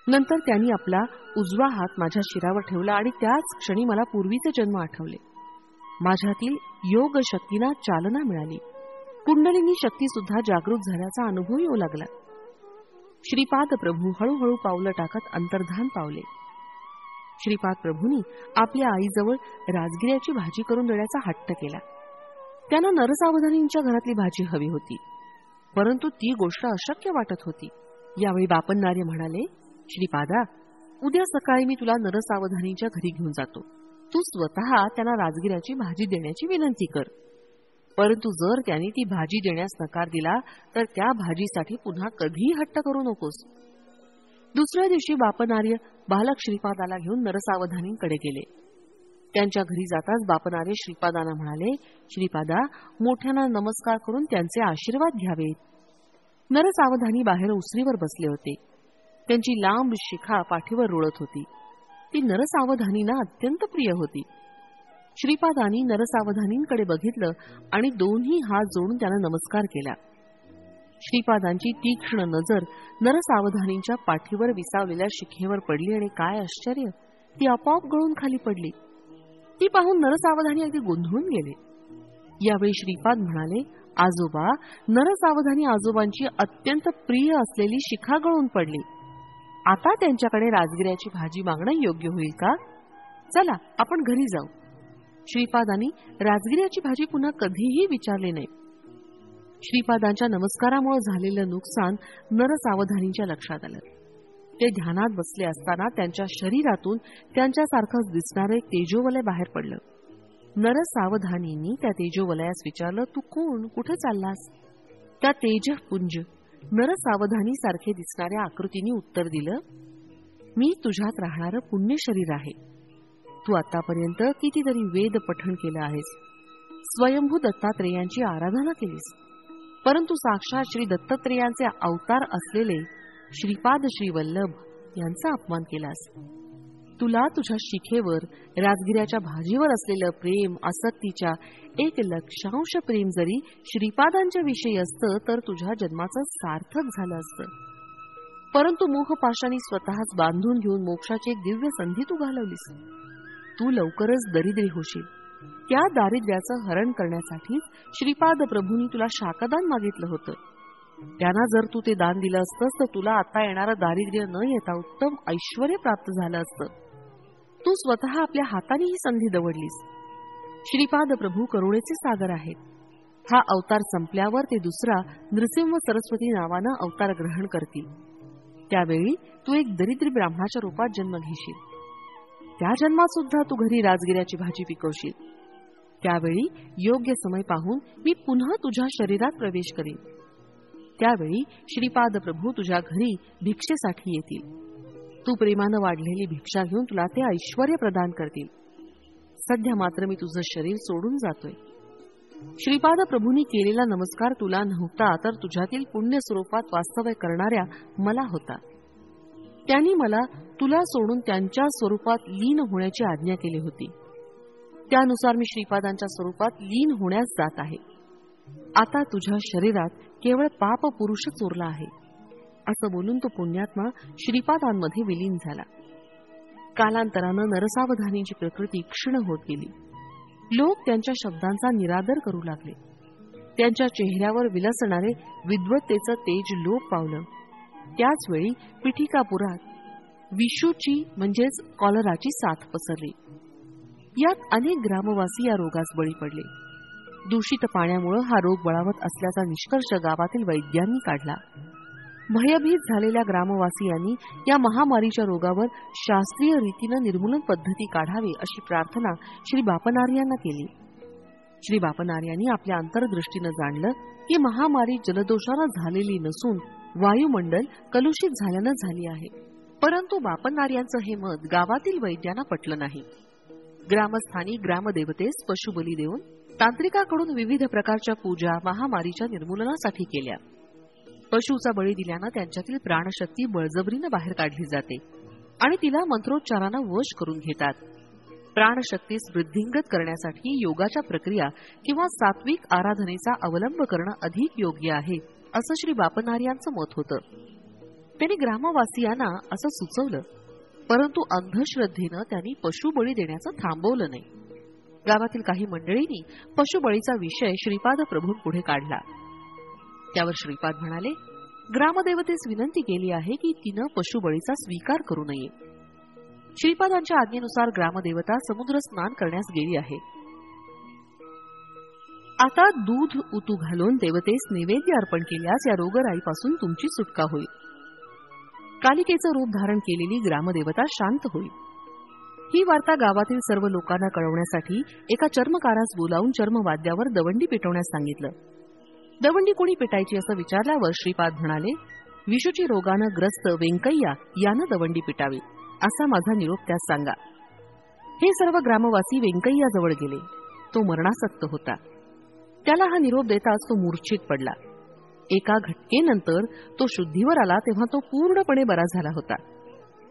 नंतर त्यांनी आपला उजवा हात माझ्या शिरावर ठेवला आणि त्याच क्षणी मला पूर्वीचे जन्म आठवले. माझ्यातील योग शक्तींना चालना मिळाली. कुंडलिनी शक्ती सुद्धा जागृत झाल्याचा अनुभव येऊ लागला. श्रीपाद प्रभू हळूहळू पावलं टाकत अंतर्धान पावले. श्रीपाद प्रभूंनी आपल्या आईजवळ राजगिऱ्याची भाजी करून देण्याचा हट्ट केला. त्यांना नरसावधानींच्या घरातली भाजी हवी होती, परंतु ती गोष्ट अशक्य वाटत होती. यावेळी बापन्नार्य म्हणाले, श्रीपादा, उद्या सकाळी मी तुला नरसावधानीच्या घरी घेऊन जातो. तू स्वतः त्यांना राजगिऱ्याची भाजी देण्याची विनंती कर. परंतु जर त्यांनी ती भाजी देण्यास नकार दिला तर त्या भाजीसाठी पुन्हा कधीही हट्ट करू नकोस. दुसऱ्या दिवशी बापनार्य बालक श्रीपादाला घेऊन नरसावधानींकडे गेले. त्यांच्या घरी जाताच बापनार्य श्रीपादांना म्हणाले, श्रीपादा, मोठ्यांना नमस्कार करून त्यांचे आशीर्वाद घ्यावेत. नरसावधानी बाहेर उसरीवर बसले होते. त्यांची लांब शिखा पाठीवर रुळत होती. ती नरसावधानींना अत्यंत प्रिय होती. श्रीपादांनी नरसावधानींकडे बघितलं आणि दोन्ही हात जोडून त्यांना नमस्कार केला. श्रीपादांची तीक्ष्ण नजर नरसावधानींच्या पाठीवर विसावलेल्या शिखेवर पडली आणि काय आश्चर्य, ती आपोआप गळून खाली पडली. ती पाहून नरसावधानी अगदी गोंधळून गेले. यावेळी श्रीपाद म्हणाले, आजोबा, नरसावधानी आजोबांची अत्यंत प्रिय असलेली शिखा गळून पडली. आता त्यांच्याकडे राजगिऱ्याची भाजी मागणं योग्य होईल का? चला आपण घरी जाऊ. श्रीपादांनी राजगिऱ्याची भाजी पुन्हा कधीही विचारले नाही. श्रीपादांच्या नमस्कारामुळे झालेलं नुकसान नरसावधानींच्या लक्षात आलं. ते ध्यानात बसले असताना त्यांच्या शरीरातून त्यांच्यासारखंच दिसणारं एक तेजोवलय बाहेर पडलं. नरसावधानींनी त्या तेजोवलयास विचारलं, तू कोण, कुठे चाललास? त्या तेजपुंज नरसावधानी सारखे दिसणाऱ्या आकृतीने उत्तर दिलं, मी तुझ्यात राहणारं पुण्य शरीर आहे. तू आतापर्यंत कितीतरी वेद पठण केलं आहेस, स्वयंभू दत्तात्रेयांची आराधना केलीस, परंतु साक्षात श्री दत्तात्रेयांचे अवतार असलेले श्रीपाद श्रीवल्लभ यांचा अपमान केलास. तुला तुझ्या शिखेवर राजगिऱ्याच्या भाजीवर असलेलं प्रेम आसक्तीच्या 1,00,000 प्रेम जरी श्रीपादांच्या विषयी असतं तर तुझ्या जन्माचं सार्थक झालं असतं. परंतु मोहपाशाने स्वतःच बांधून घेऊन मोक्षाची एक दिव्य संधी तू घालवलीस. तू लवकरच दरिद्री होशील. त्या दारिद्र्याचं हरण करण्यासाठी श्रीपाद प्रभूंनी तुला शाकदान मागितलं होतं. त्यांना जर तू ते दान दिलं असतंस तर तुला आता येणारं दारिद्र्य न येता उत्तम ऐश्वर्य प्राप्त झालं असतं. तू स्वतः आपल्या हाताने ही संधी दवडलीस. श्रीपाद प्रभू करुणेचे सागर आहेत. हा अवतार संपल्यावर ते दुसरा नृसिंह सरस्वती नावानं अवतार ग्रहण करतील. त्यावेळी तू एक दरिद्री ब्राह्मणाच्या रूपात जन्म घेशील. त्या जन्मात सुद्धा तू घरी राजगिऱ्याची भाजी पिकवशील. त्यावेळी योग्य समय पाहून मी पुन्हा तुझ्या शरीरात प्रवेश करीन. त्यावेळी श्रीपाद प्रभू तुझ्या घरी भिक्षेसाठी येतील. तू प्रेमानं वाढलेली भिक्षा घेऊन तुला ते ऐश्वर्य प्रदान करतील. सध्या मात्र मी तुझं शरीर सोडून जातोय. श्रीपाद प्रभूंनी केलेला नमस्कार तुला नव्हता तर तुझ्यातील पुण्य स्वरूपात वास्तव्य करणाऱ्या मला होता. त्यांनी मला तुला सोडून त्यांच्या स्वरूपात लीन होण्याची आज्ञा केली होती. त्यानुसार मी श्रीपादांच्या स्वरूपात लीन होण्यास जात आहे. आता तुझ्या शरीरात केवळ पाप पुरुषच उरला आहे. असं बोलून तो पुण्यात्मा श्रीपादांमध्ये विलीन झाला. कालांतरानं नरसावधानीची प्रकृती क्षीण होत गेली. लोक त्यांच्या शब्दांचा निरादर करू लागले. त्यांच्या चेहऱ्यावर विलसणारे विद्वत्तेचं तेज लोप पावलं. त्याचवेळी पिठिकापुरात विषूची म्हणजेच कॉलराची साथ पसरली. यात अनेक ग्रामवासी या रोगास बळी पडले. दूषित पाण्यामुळे हा रोग बळावत असल्याचा निष्कर्ष गावातील वैद्यांनी काढला. भयभीत झालेल्या ग्रामवासियांनी या महामारीच्या रोगावर शास्त्रीय रीतीनं निर्मूलन पद्धती काढावी अशी प्रार्थना श्री बापनार्यांना केली. श्री बापनार्यांनी आपल्या अंतर्दृष्टीनं जाणलं की महामारी जलदोषानं झालेली नसून वायुमंडल कलुषित झाल्यानं झाली आहे. परंतु बापनार्यांचं हे मत गावातील वैद्यांना पटलं नाही. ग्रामस्थांनी ग्रामदेवतेस पशुबली देऊन तांत्रिकाकडून विविध प्रकारच्या पूजा महामारीच्या निर्मूलनासाठी केल्या. पशुचा बळी दिल्यानं त्यांच्यातील प्राणशक्ती बळजबरीनं बाहेर काढली जाते आणि तिला मंत्रोच्चारानं वश करून घेतात. प्राणशक्तीस वृद्धिंगत करण्यासाठी योगाच्या प्रक्रिया किंवा सात्विक आराधनेचा अवलंब करणं अधिक योग्य आहे, असं श्री बापनार्यांचं मत होतं. त्यांनी ग्रामवासियांना असं सुचवलं, परंतु अंधश्रद्धेनं त्यांनी पशुबळी देण्याचं थांबवलं नाही. गावातील काही मंडळींनी पशुबळीचा विषय श्रीपाद प्रभूंपुढे काढला. त्यावर श्रीपाद म्हणाले, ग्रामदेवतेस विनंती केली आहे की तिनं पशुबळीचा स्वीकार करू नये. श्रीपादांच्या आज्ञेनुसार ग्रामदेवता समुद्र स्नान करण्यास गेली आहे. आता दूध उतू घालून देवतेस नैवेद्य अर्पण केल्यास या रोगराईपासून तुमची सुटका होईल. कालिकेचं रूप धारण केलेली ग्रामदेवता शांत होईल. ही वार्ता गावातील सर्व लोकांना कळवण्यासाठी एका चर्मकारास बोलावून चर्मवाद्यावर दवंडी पेटवण्यास सांगितलं. दवंडी कोणी पेटायची असं विचारल्यावर श्रीपाद म्हणाले, विषूची रोगानं ग्रस्त वेंकय्या यानं दवंडी पेटावी, असा माझा निरोप त्यास सांगा. हे सर्व ग्रामवासी वेंकय्याजवळ गेले. तो मरणासक्त होता. त्याला हा निरोप देताच तो मूर्छित पडला. एका घटकेनंतर तो शुद्धीवर आला तेव्हा तो पूर्णपणे बरा झाला होता.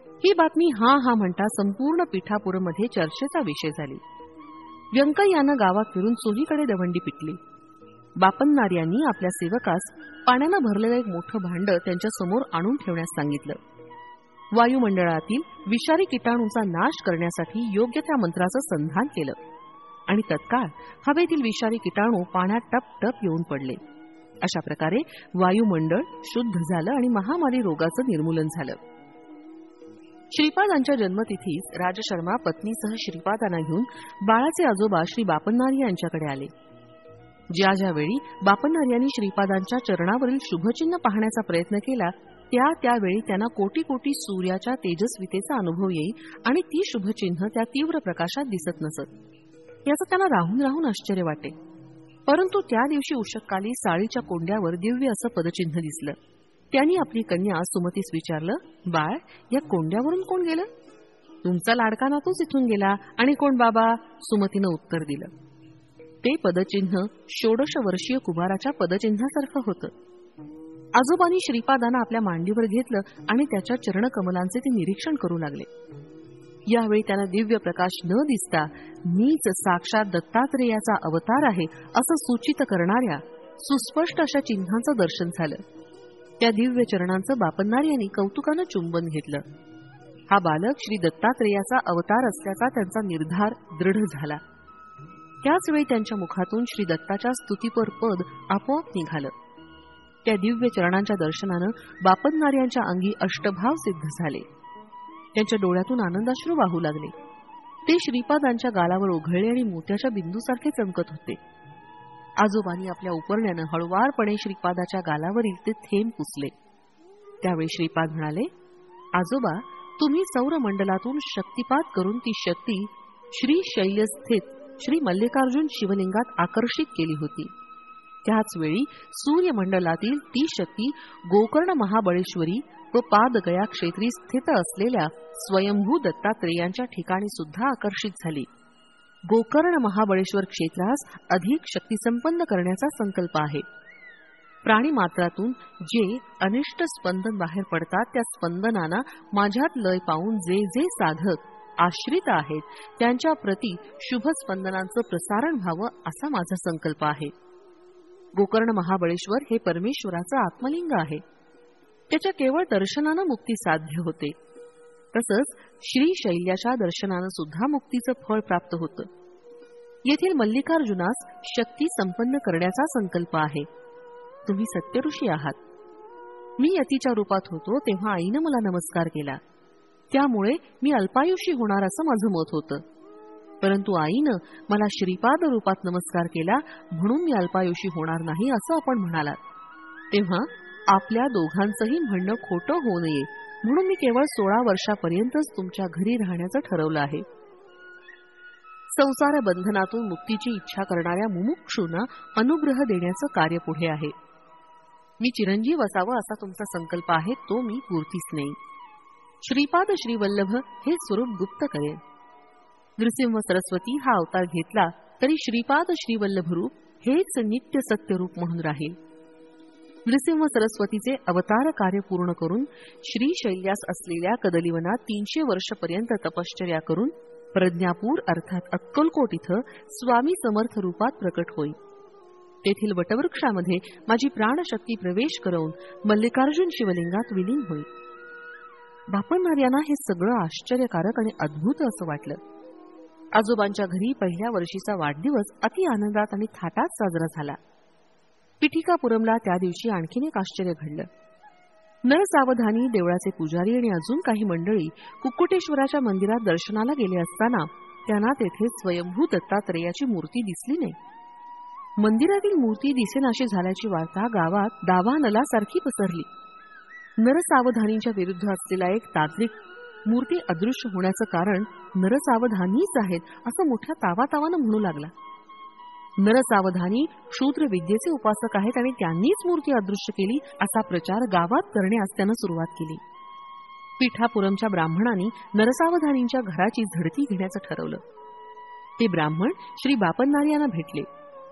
ही बातमी हा हा म्हणता संपूर्ण पिठापूरमध्ये चर्चेचा विषय झाली. व्यंकय्यानं गावात फिरून चोहीकडे दवंडी पिटली. बापनार्यांनी आपल्या सेवकास पाण्यानं भरलेलं एक मोठं भांड त्यांच्या समोर आणून ठेवण्यास सांगितलं. वायुमंडळातील विषारी किटाणूंचा नाश करण्यासाठी योग्य त्या मंत्राचं संधान केलं आणि तत्काळ हवेतील विषारी किटाणू पाण्यात टप टप येऊन पडले. अशा प्रकारे वायुमंडळ शुद्ध झालं आणि महामारी रोगाचं निर्मूलन झालं. श्रीपादांच्या जन्मतिथीस राजशर्मा पत्नीसह श्रीपादांना घेऊन बाळाचे आजोबा श्री बापनार्य यांच्याकडे आले. ज्या ज्यावेळी बापनार्यांनी श्रीपादांच्या चरणावरील शुभचिन्ह पाहण्याचा प्रयत्न केला त्यावेळी त्यांना कोटी कोटी सूर्याच्या तेजस्वितेचा अनुभव येई आणि ती शुभचिन्ह त्या तीव्र प्रकाशात दिसत नसत. याचं त्यांना राहून राहून आश्चर्य वाटे. परंतु त्या दिवशी उषक्काली साळीच्या कोंड्यावर दिव्य असं पदचिन्ह दिसलं. त्यांनी आपली कन्या सुमतीस विचारलं, बाळ, या कोंड्यावरून कोण गेलं? तुमचा लाडका नातूच इथून गेला. आणि कोण बाबा? सुमतीनं उत्तर दिलं. ते पदचिन्ह 16 वर्षीय कुमाराच्या पदचिन्हासारखं होतं. आजोबांनी श्रीपादांना आपल्या मांडीवर घेतलं आणि त्याच्या चरणकमलांचे ते निरीक्षण करू लागले. यावेळी त्यांना दिव्य प्रकाश न दिसता मीच साक्षात दत्तात्रेयाचा अवतार आहे असं सूचित करणाऱ्या सुस्पष्ट अशा चिन्हांचं दर्शन झालं. त्या दिव्य चरणांचं बापनार्यांनी कौतुकानं चुंबन घेतलं. हा बालक श्री दत्तात्रेयाचा अवतार असल्याचा त्यांचा निर्धार दृढ झाला. त्याच वेळी त्यांच्या मुखातून श्री दत्ताच्या स्तुतीपर पद आपोआप निघालं. त्या दिव्य चरणांच्या दर्शनानं बापनार्यांच्या अंगी अष्टभाव सिद्ध झाले. त्यांच्या डोळ्यातून आनंदाश्रू वाहू लागले. ते श्रीपादांच्या गालावर ओघळले आणि मोत्याच्या बिंदूसारखे चमकत होते. आजोबांनी आपल्या उपरण्यानं हळुवारपणे श्रीपादाच्या गालावरील ते थेंब पुसले. त्यावेळी श्रीपाद म्हणाले, आजोबा, तुम्ही सौरमंडलातून शक्तिपात करून ती शक्ती श्री शैल्यस्थित श्री मल्लिकार्जुन शिवलिंगात आकर्षित केली होती. त्याच वेळी सूर्यमंडलातील ती शक्ती गोकर्ण महाबळेश्वरी व पादगया क्षेत्री स्थित असलेल्या स्वयंभू दत्तात्रेयांच्या ठिकाणी सुद्धा आकर्षित झाली. गोकर्ण महाबळेश्वर क्षेत्रास अधिक शक्तिसंपन्न करण्याचा संकल्प आहे. प्राणीमात्रातून जे अनिष्ट स्पंदन बाहेर पडतात त्या स्पंदनांना माझ्यात लय पावून जे जे साधक आश्रित आहेत त्यांच्या प्रती शुभ स्पंदनांचं प्रसारण व्हावं असा माझा संकल्प आहे. गोकर्ण महाबळेश्वर हे परमेश्वराचं आत्मलिंग आहे. त्याच्या केवळ दर्शनानं मुक्ती साध्य होते. तसंच श्री शैल्याच्या दर्शनानं सुद्धा मुक्तीचं फळ प्राप्त होतं. येथील मल्लिकार्जुनास शक्ती संपन्न करण्याचा संकल्प आहे. तुम्ही सत्यऋषी आहात. मी यतीच्या रूपात होतो तेव्हा आईनं मला नमस्कार केला. त्यामुळे मी अल्पायुषी होणार असं माझं मत होतं. परंतु आईनं मला श्रीपाद रूपात नमस्कार केला म्हणून मी अल्पायुषी होणार नाही असं आपण म्हणालात. तेव्हा आपल्या दोघांचंही म्हणणं खोटं होऊ नये म्हणून मी केवळ 16 वर्षापर्यंतच तुमच्या घरी राहण्याचं ठरवलं आहे. संसार बंधनातून मुक्तीची इच्छा करणाऱ्या मुमुक्षूंना अनुग्रह देण्याचं कार्य पुढे आहे. मी चिरंजीव असावं असा तुमचा संकल्प आहे, तो मी पूर्तीच नाही. श्रीपाद श्रीवल्लभ हे स्वरूप गुप्त करेल. नृसिंह सरस्वती हा अवतार घेतला तरी श्रीपाद श्रीवल्लभ रूप हेच नित्य सत्य रूप म्हणून राहील. नृसिंह सरस्वतीचे अवतार कार्य पूर्ण करून श्रीशैल्यास असलेल्या कदलीवनात 300 वर्षपर्यंत तपश्चर्या करून प्रज्ञापूर अर्थात अक्कलकोट इथं स्वामी समर्थ रूपात प्रकट होईल. तेथील वटवृक्षामध्ये माझी प्राणशक्ती प्रवेश करून मल्लिकार्जुन शिवलिंगात विलीन होईल. बापणनार्यांना हे सगळं आश्चर्यकारक आणि अद्भुत असं वाटलं. आजोबांच्या घरी पहिल्या वर्षीचा वाढदिवस अति आनंदात आणि थाटात साजरा झाला. पिठिकापुरमला त्या दिवशी आणखीन एक आश्चर्य घडलं. नरसावधानी, देवळाचे पुजारी आणि अजून काही मंडळी कुक्कुटेश्वराच्या मंदिरात दर्शनाला गेले असताना त्यांना तेथे स्वयंभू दत्तात्रेयाची मूर्ती दिसली नाही. मंदिरातील मूर्ती दिसेनाशी झाल्याची वार्ता गावात दावानलासारखी पसरली. नरसावधानीच्या विरुद्ध असलेला एक तांत्रिक मूर्ती अदृश्य होण्याचं कारण नरसावधानीच आहेत असं मोठ्या तावातावानं म्हणू लागला. नरसावधानी शूद्र विद्येचे उपासक आहेत आणि त्यांनीच मूर्ती अदृश्य केली असा प्रचार गावात करण्यास त्यानं सुरुवात केली. पिठापुरमच्या ब्राह्मणांनी नरसावधानींच्या घराची झडती घेण्याचं ठरवलं. ते ब्राह्मण श्री बापणनार्यांना भेटले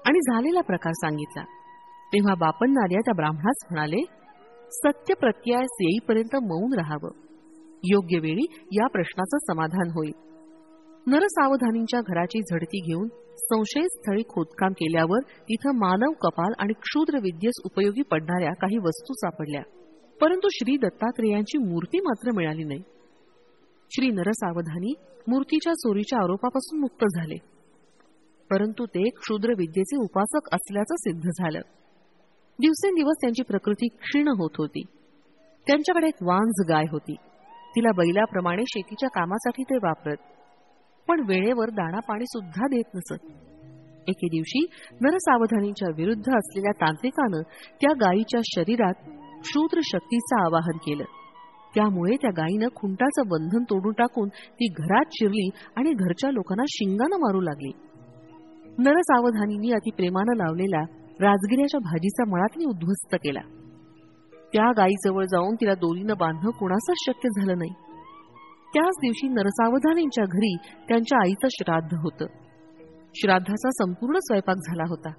आणि झालेला प्रकार सांगितला. तेव्हा बापणनार्या त्या ब्राह्मणास म्हणाले, सत्य प्रत्ययास येईपर्यंत मौन राहावं. योग्य वेळी या प्रश्नाचं समाधान होईल. नरसावधानींच्या घराची झडती घेऊन संशयस्थळी खोदकाम केल्यावर तिथं मानव कपाल आणि क्षुद्र विद्येस उपयोगी पडणाऱ्या काही वस्तू सापडल्या, परंतु श्री दत्तात्रेयांची मूर्ती मात्र मिळाली नाही. श्री नरसावधानी मूर्तीच्या चोरीच्या आरोपापासून मुक्त झाले, परंतु ते क्षुद्र विद्येचे उपासक असल्याचं सिद्ध झालं. दिवसेंदिवस त्यांची प्रकृती क्षीण होत होती. त्यांच्याकडे एक वांज गाय होती. तिला बैलाप्रमाणे शेतीच्या कामासाठी ते वापरत, पण वेळेवर दाणा पाणी सुद्धा देत नसत. एके दिवशी नरसावधानीच्या विरुद्ध असलेल्या तांत्रिकानं त्या गायीच्या शरीरात क्षुद्र शक्तीचं आवाहन केलं. त्यामुळे त्या गायीनं खुंटाचं बंधन तोडून टाकून ती घरात शिरली आणि घरच्या लोकांना शिंगानं मारू लागली. नरसावधानींनी अतिप्रेमानं लावलेला राजगिऱ्याच्या भाजीचा मळा तिने उद्ध्वस्त केला. त्या गायीजवळ जाऊन तिला दोरीनं बांधणं कोणाचंच शक्य झालं नाही. त्याच दिवशी नरसावधानींच्या घरी त्यांच्या आईचं श्राद्ध होतं. श्राद्धाचा संपूर्ण स्वयंपाक झाला होता.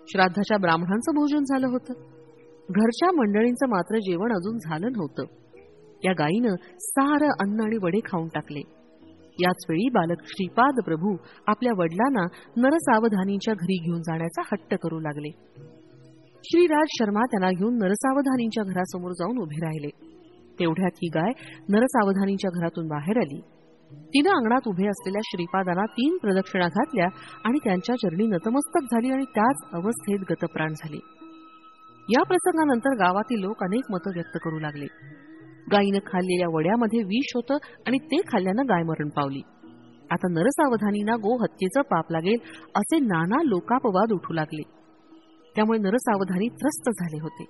श्राद्धाच्या ब्राह्मणांचं भोजन झालं होतं. घरच्या मंडळींचं मात्र जेवण अजून झालं नव्हतं. या गायीनं सारं अन्न आणि वडे खाऊन टाकले. याच वेळी बालक श्रीपाद प्रभू आपल्या वडिलांना नरसावधानींच्या घरी घेऊन जाण्याचा हट्ट करू लागले. श्रीराज शर्मा त्यांना घेऊन नरसावधानींच्या घरासमोर जाऊन उभे राहिले. तेवढ्यात ही गाय नरसावधानींच्या घरातून बाहेर आली. तिनं अंगणात उभे असलेल्या श्रीपादांना 3 प्रदक्षिणा घातल्या आणि त्यांच्या चरणी नतमस्तक झाली आणि त्याच अवस्थेत गतप्राण झाले. या प्रसंगानंतर गावातील लोक अनेक मतं व्यक्त करू लागले. गायीनं खाल्लेल्या वड्यामध्ये विष होतं आणि ते खाल्ल्यानं गाय मरण पावली. आता नरसावधानींना गोहत्येचं पाप लागेल असे नाना लोकापवाद उठू लागले. त्यामुळे नरसावधानी त्रस्त झाले होते.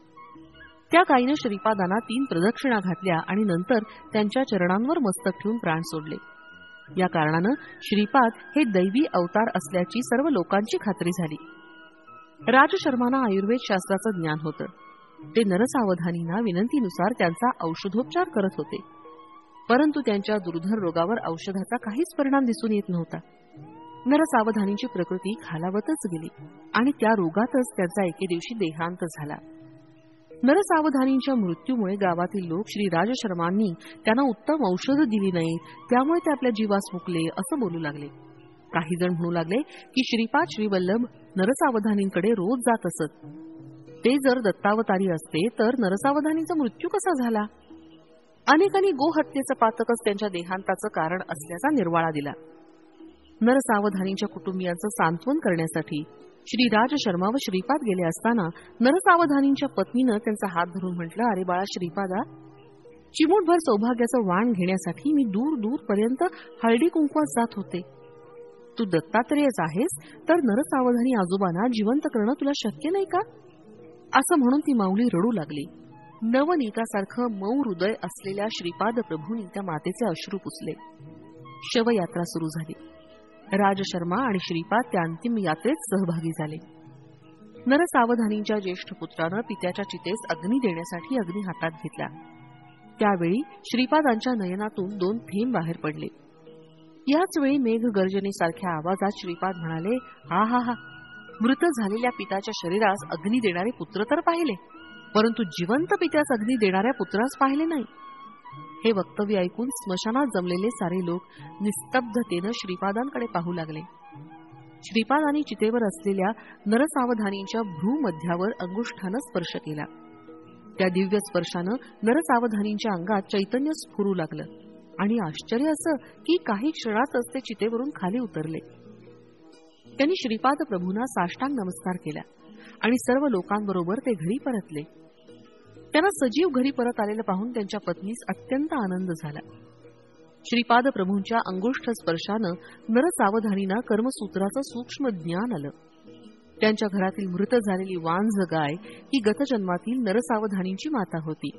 त्या गायीनं श्रीपादांना 3 प्रदक्षिणा घातल्या आणि नंतर त्यांच्या चरणांवर मस्तक ठेवून प्राण सोडले. या कारणानं श्रीपाद हे दैवी अवतार असल्याची सर्व लोकांची खात्री झाली. राजशर्मांना आयुर्वेद शास्त्राचं ज्ञान होतं. ते नरसावधानींना विनंतीनुसार त्यांचा औषधोपचार करत होते, परंतु त्यांच्या दुर्धर रोगावर औषधाचा काहीच परिणाम दिसून येत नव्हता. नरसावधानींची प्रकृती खालावतच गेली आणि त्या रोगातच त्यांचा एके दिवशी देहांत झाला. नरसावधानींच्या मृत्यूमुळे गावातील लोक श्री राजशर्मांनी त्यांना उत्तम औषध दिली नाही, त्यामुळे ते आपल्या जीवास मुकले असं बोलू लागले. काही जण म्हणू लागले की श्रीपाद श्रीवल्लभ नरसावधानींकडे रोज जात असत. ते जर दत्तावतारी असते तर नरसावधानींचा मृत्यू कसा झाला? अनेकांनी गोहत्येचं पातकच त्यांच्या देहांताचं कारण असल्याचा निर्वाळा दिला. नरसावधानींच्या कुटुंबियांचं सांत्वन करण्यासाठी श्री राज शर्मा व श्रीपाद गेले असताना नरसावधानींच्या पत्नीनं त्यांचा हात धरून म्हटलं, अरे बाळा श्रीपादा, चिमूटभर सौभाग्याचं वाण घेण्यासाठी मी दूर दूर पर्यंत हळदी कुंकवास जात होते. तू दत्तात्रेयच आहेस तर नरसावधानी आजोबांना जिवंत करणं तुला शक्य नाही का? असं म्हणून ती माऊली रडू लागली. नवनीतासारखं मऊ हृदय असलेल्या श्रीपाद प्रभूंनी त्या मातेचे अश्रू पुसले. शवयात्रा सुरू झाली. राजशर्मा आणि श्रीपाद त्या अंतिम यात्रेत सहभागी झाले. नरसावधानींच्या ज्येष्ठ पुत्रानं पित्याच्या चितेस अग्नी देण्यासाठी अग्नी हातात घेतला. त्यावेळी श्रीपादांच्या नयनातून 2 थेंब बाहेर पडले. याच वेळी मेघगर्जनेसारख्या आवाजात श्रीपाद म्हणाले, हा हा हा, मृत झालेल्या पित्याच्या शरीरास अग्नी देणारे पुत्र तर पाहिले, परंतु जिवंत पित्यास अग्नी देणाऱ्या पुत्रास पाहिले नाही. हे वक्तव्य ऐकून स्मशानात जमलेले सारे लोक निस्तब्धतेनं श्रीपादांकडे पाहू लागले. श्रीपादांनी चितेवर असलेल्या नरसावधानींच्या भ्रूमध्यावर अंगुष्ठानं स्पर्श केला. त्या दिव्य स्पर्शानं नरसावधानींच्या अंगात चैतन्य स्फुरू लागलं आणि आश्चर्य असं की काही क्षणातच ते चितेवरून खाली उतरले. त्यांनी श्रीपाद प्रभूंना साष्टांग नमस्कार केला आणि सर्व लोकांबरोबर ते घरी परतले. त्यांना सजीव घरी परत आलेलं पाहून त्यांच्या पत्नीस अत्यंत आनंद झाला. श्रीपाद प्रभूंच्या अंगुष्ठ स्पर्शानं नरसावधानींना कर्मसूत्राचं सूक्ष्म ज्ञान आलं. त्यांच्या घरातील मृत झालेली वांझ गाय ही गतजन्मातील नरसावधानींची माता होती.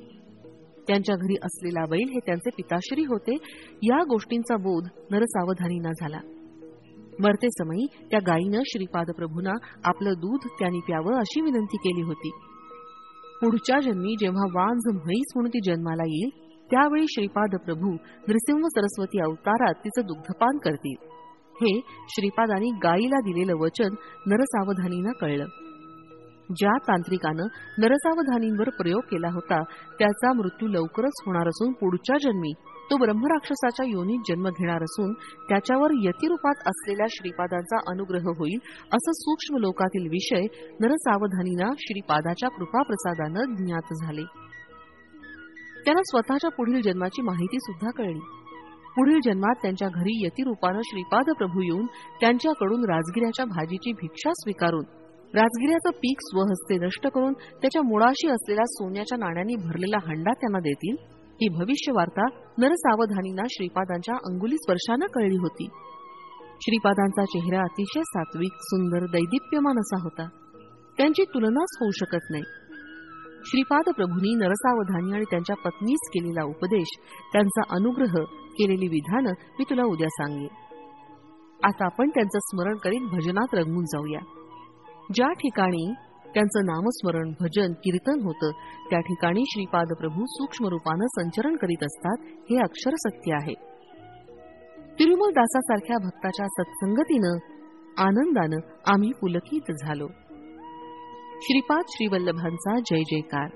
त्यांच्या घरी असलेला बैल हे त्यांचे पिताश्री होते. या गोष्टींचा बोध नरसावधानींना झाला. मरते समयी त्या गायीनं श्रीपाद प्रभूंना आपलं दूध त्यांनी प्यावं अशी विनंती केली होती. पुढच्या जन्मी जेव्हा वांझ म्हैस म्हणून ती जन्माला येईल त्यावेळी श्रीपाद प्रभू नृसिंह सरस्वती अवतारात तिचं दुग्धपान करतील. हे श्रीपादांनी गायीला दिलेलं वचन नरसावधानींना कळलं. ज्या तांत्रिकानं नरसावधानींवर प्रयोग केला होता त्याचा मृत्यू लवकरच होणार असून पुढच्या जन्मी तो ब्रह्मराक्षसाच्या योनीत जन्म घेणार असून त्याच्यावर यतिरूपात असलेल्या श्रीपादांचा अनुग्रह होईल असं सूक्ष्म लोकातील विषय नरसावधानींना श्रीपादाच्या कृपाप्रसादानं ज्ञात झाले. त्यांना स्वतःच्या पुढील जन्माची माहिती सुद्धा कळली. पुढील जन्मात त्यांच्या घरी यतिरूपानं श्रीपाद प्रभू येऊन त्यांच्याकडून राजगिऱ्याच्या भाजीची भिक्षा स्वीकारून राजगिऱ्याचं पीक स्वहस्ते नष्ट करून त्याच्या मुळाशी असलेला सोन्याच्या नाण्यांनी भरलेला हंडा त्यांना देतील. ही भविष्य वार्ता नरसावधानींना श्रीपादांच्या अंगुली स्पर्शानं कळली होती. श्रीपादांचा चेहरा अतिशय सात्विक, सुंदर, दैदिप्यमान असा होता. त्यांची तुलनाच होऊ शकत नाही. श्रीपाद प्रभूंनी नरसावधानी आणि त्यांच्या पत्नीस केलेला उपदेश, त्यांचा अनुग्रह, केलेली विधानं मी तुला उद्या सांगेन. आता आपण त्यांचं स्मरण करीत भजनात रंगून जाऊया. ज्या ठिकाणी त्यांचं नामस्मरण, भजन, कीर्तन होतं त्या ठिकाणी श्रीपाद प्रभू सूक्ष्म रूपानं संचरण करीत असतात हे अक्षर सत्य आहे. तिरुमल दासासारख्या भक्ताच्या सत्संगतीनं आनंदानं आम्ही पुलकित झालो. श्रीपाद श्रीवल्लभांचा जय जयकार.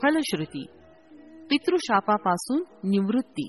फलश्रुती. पितृशापापासून निवृत्ती.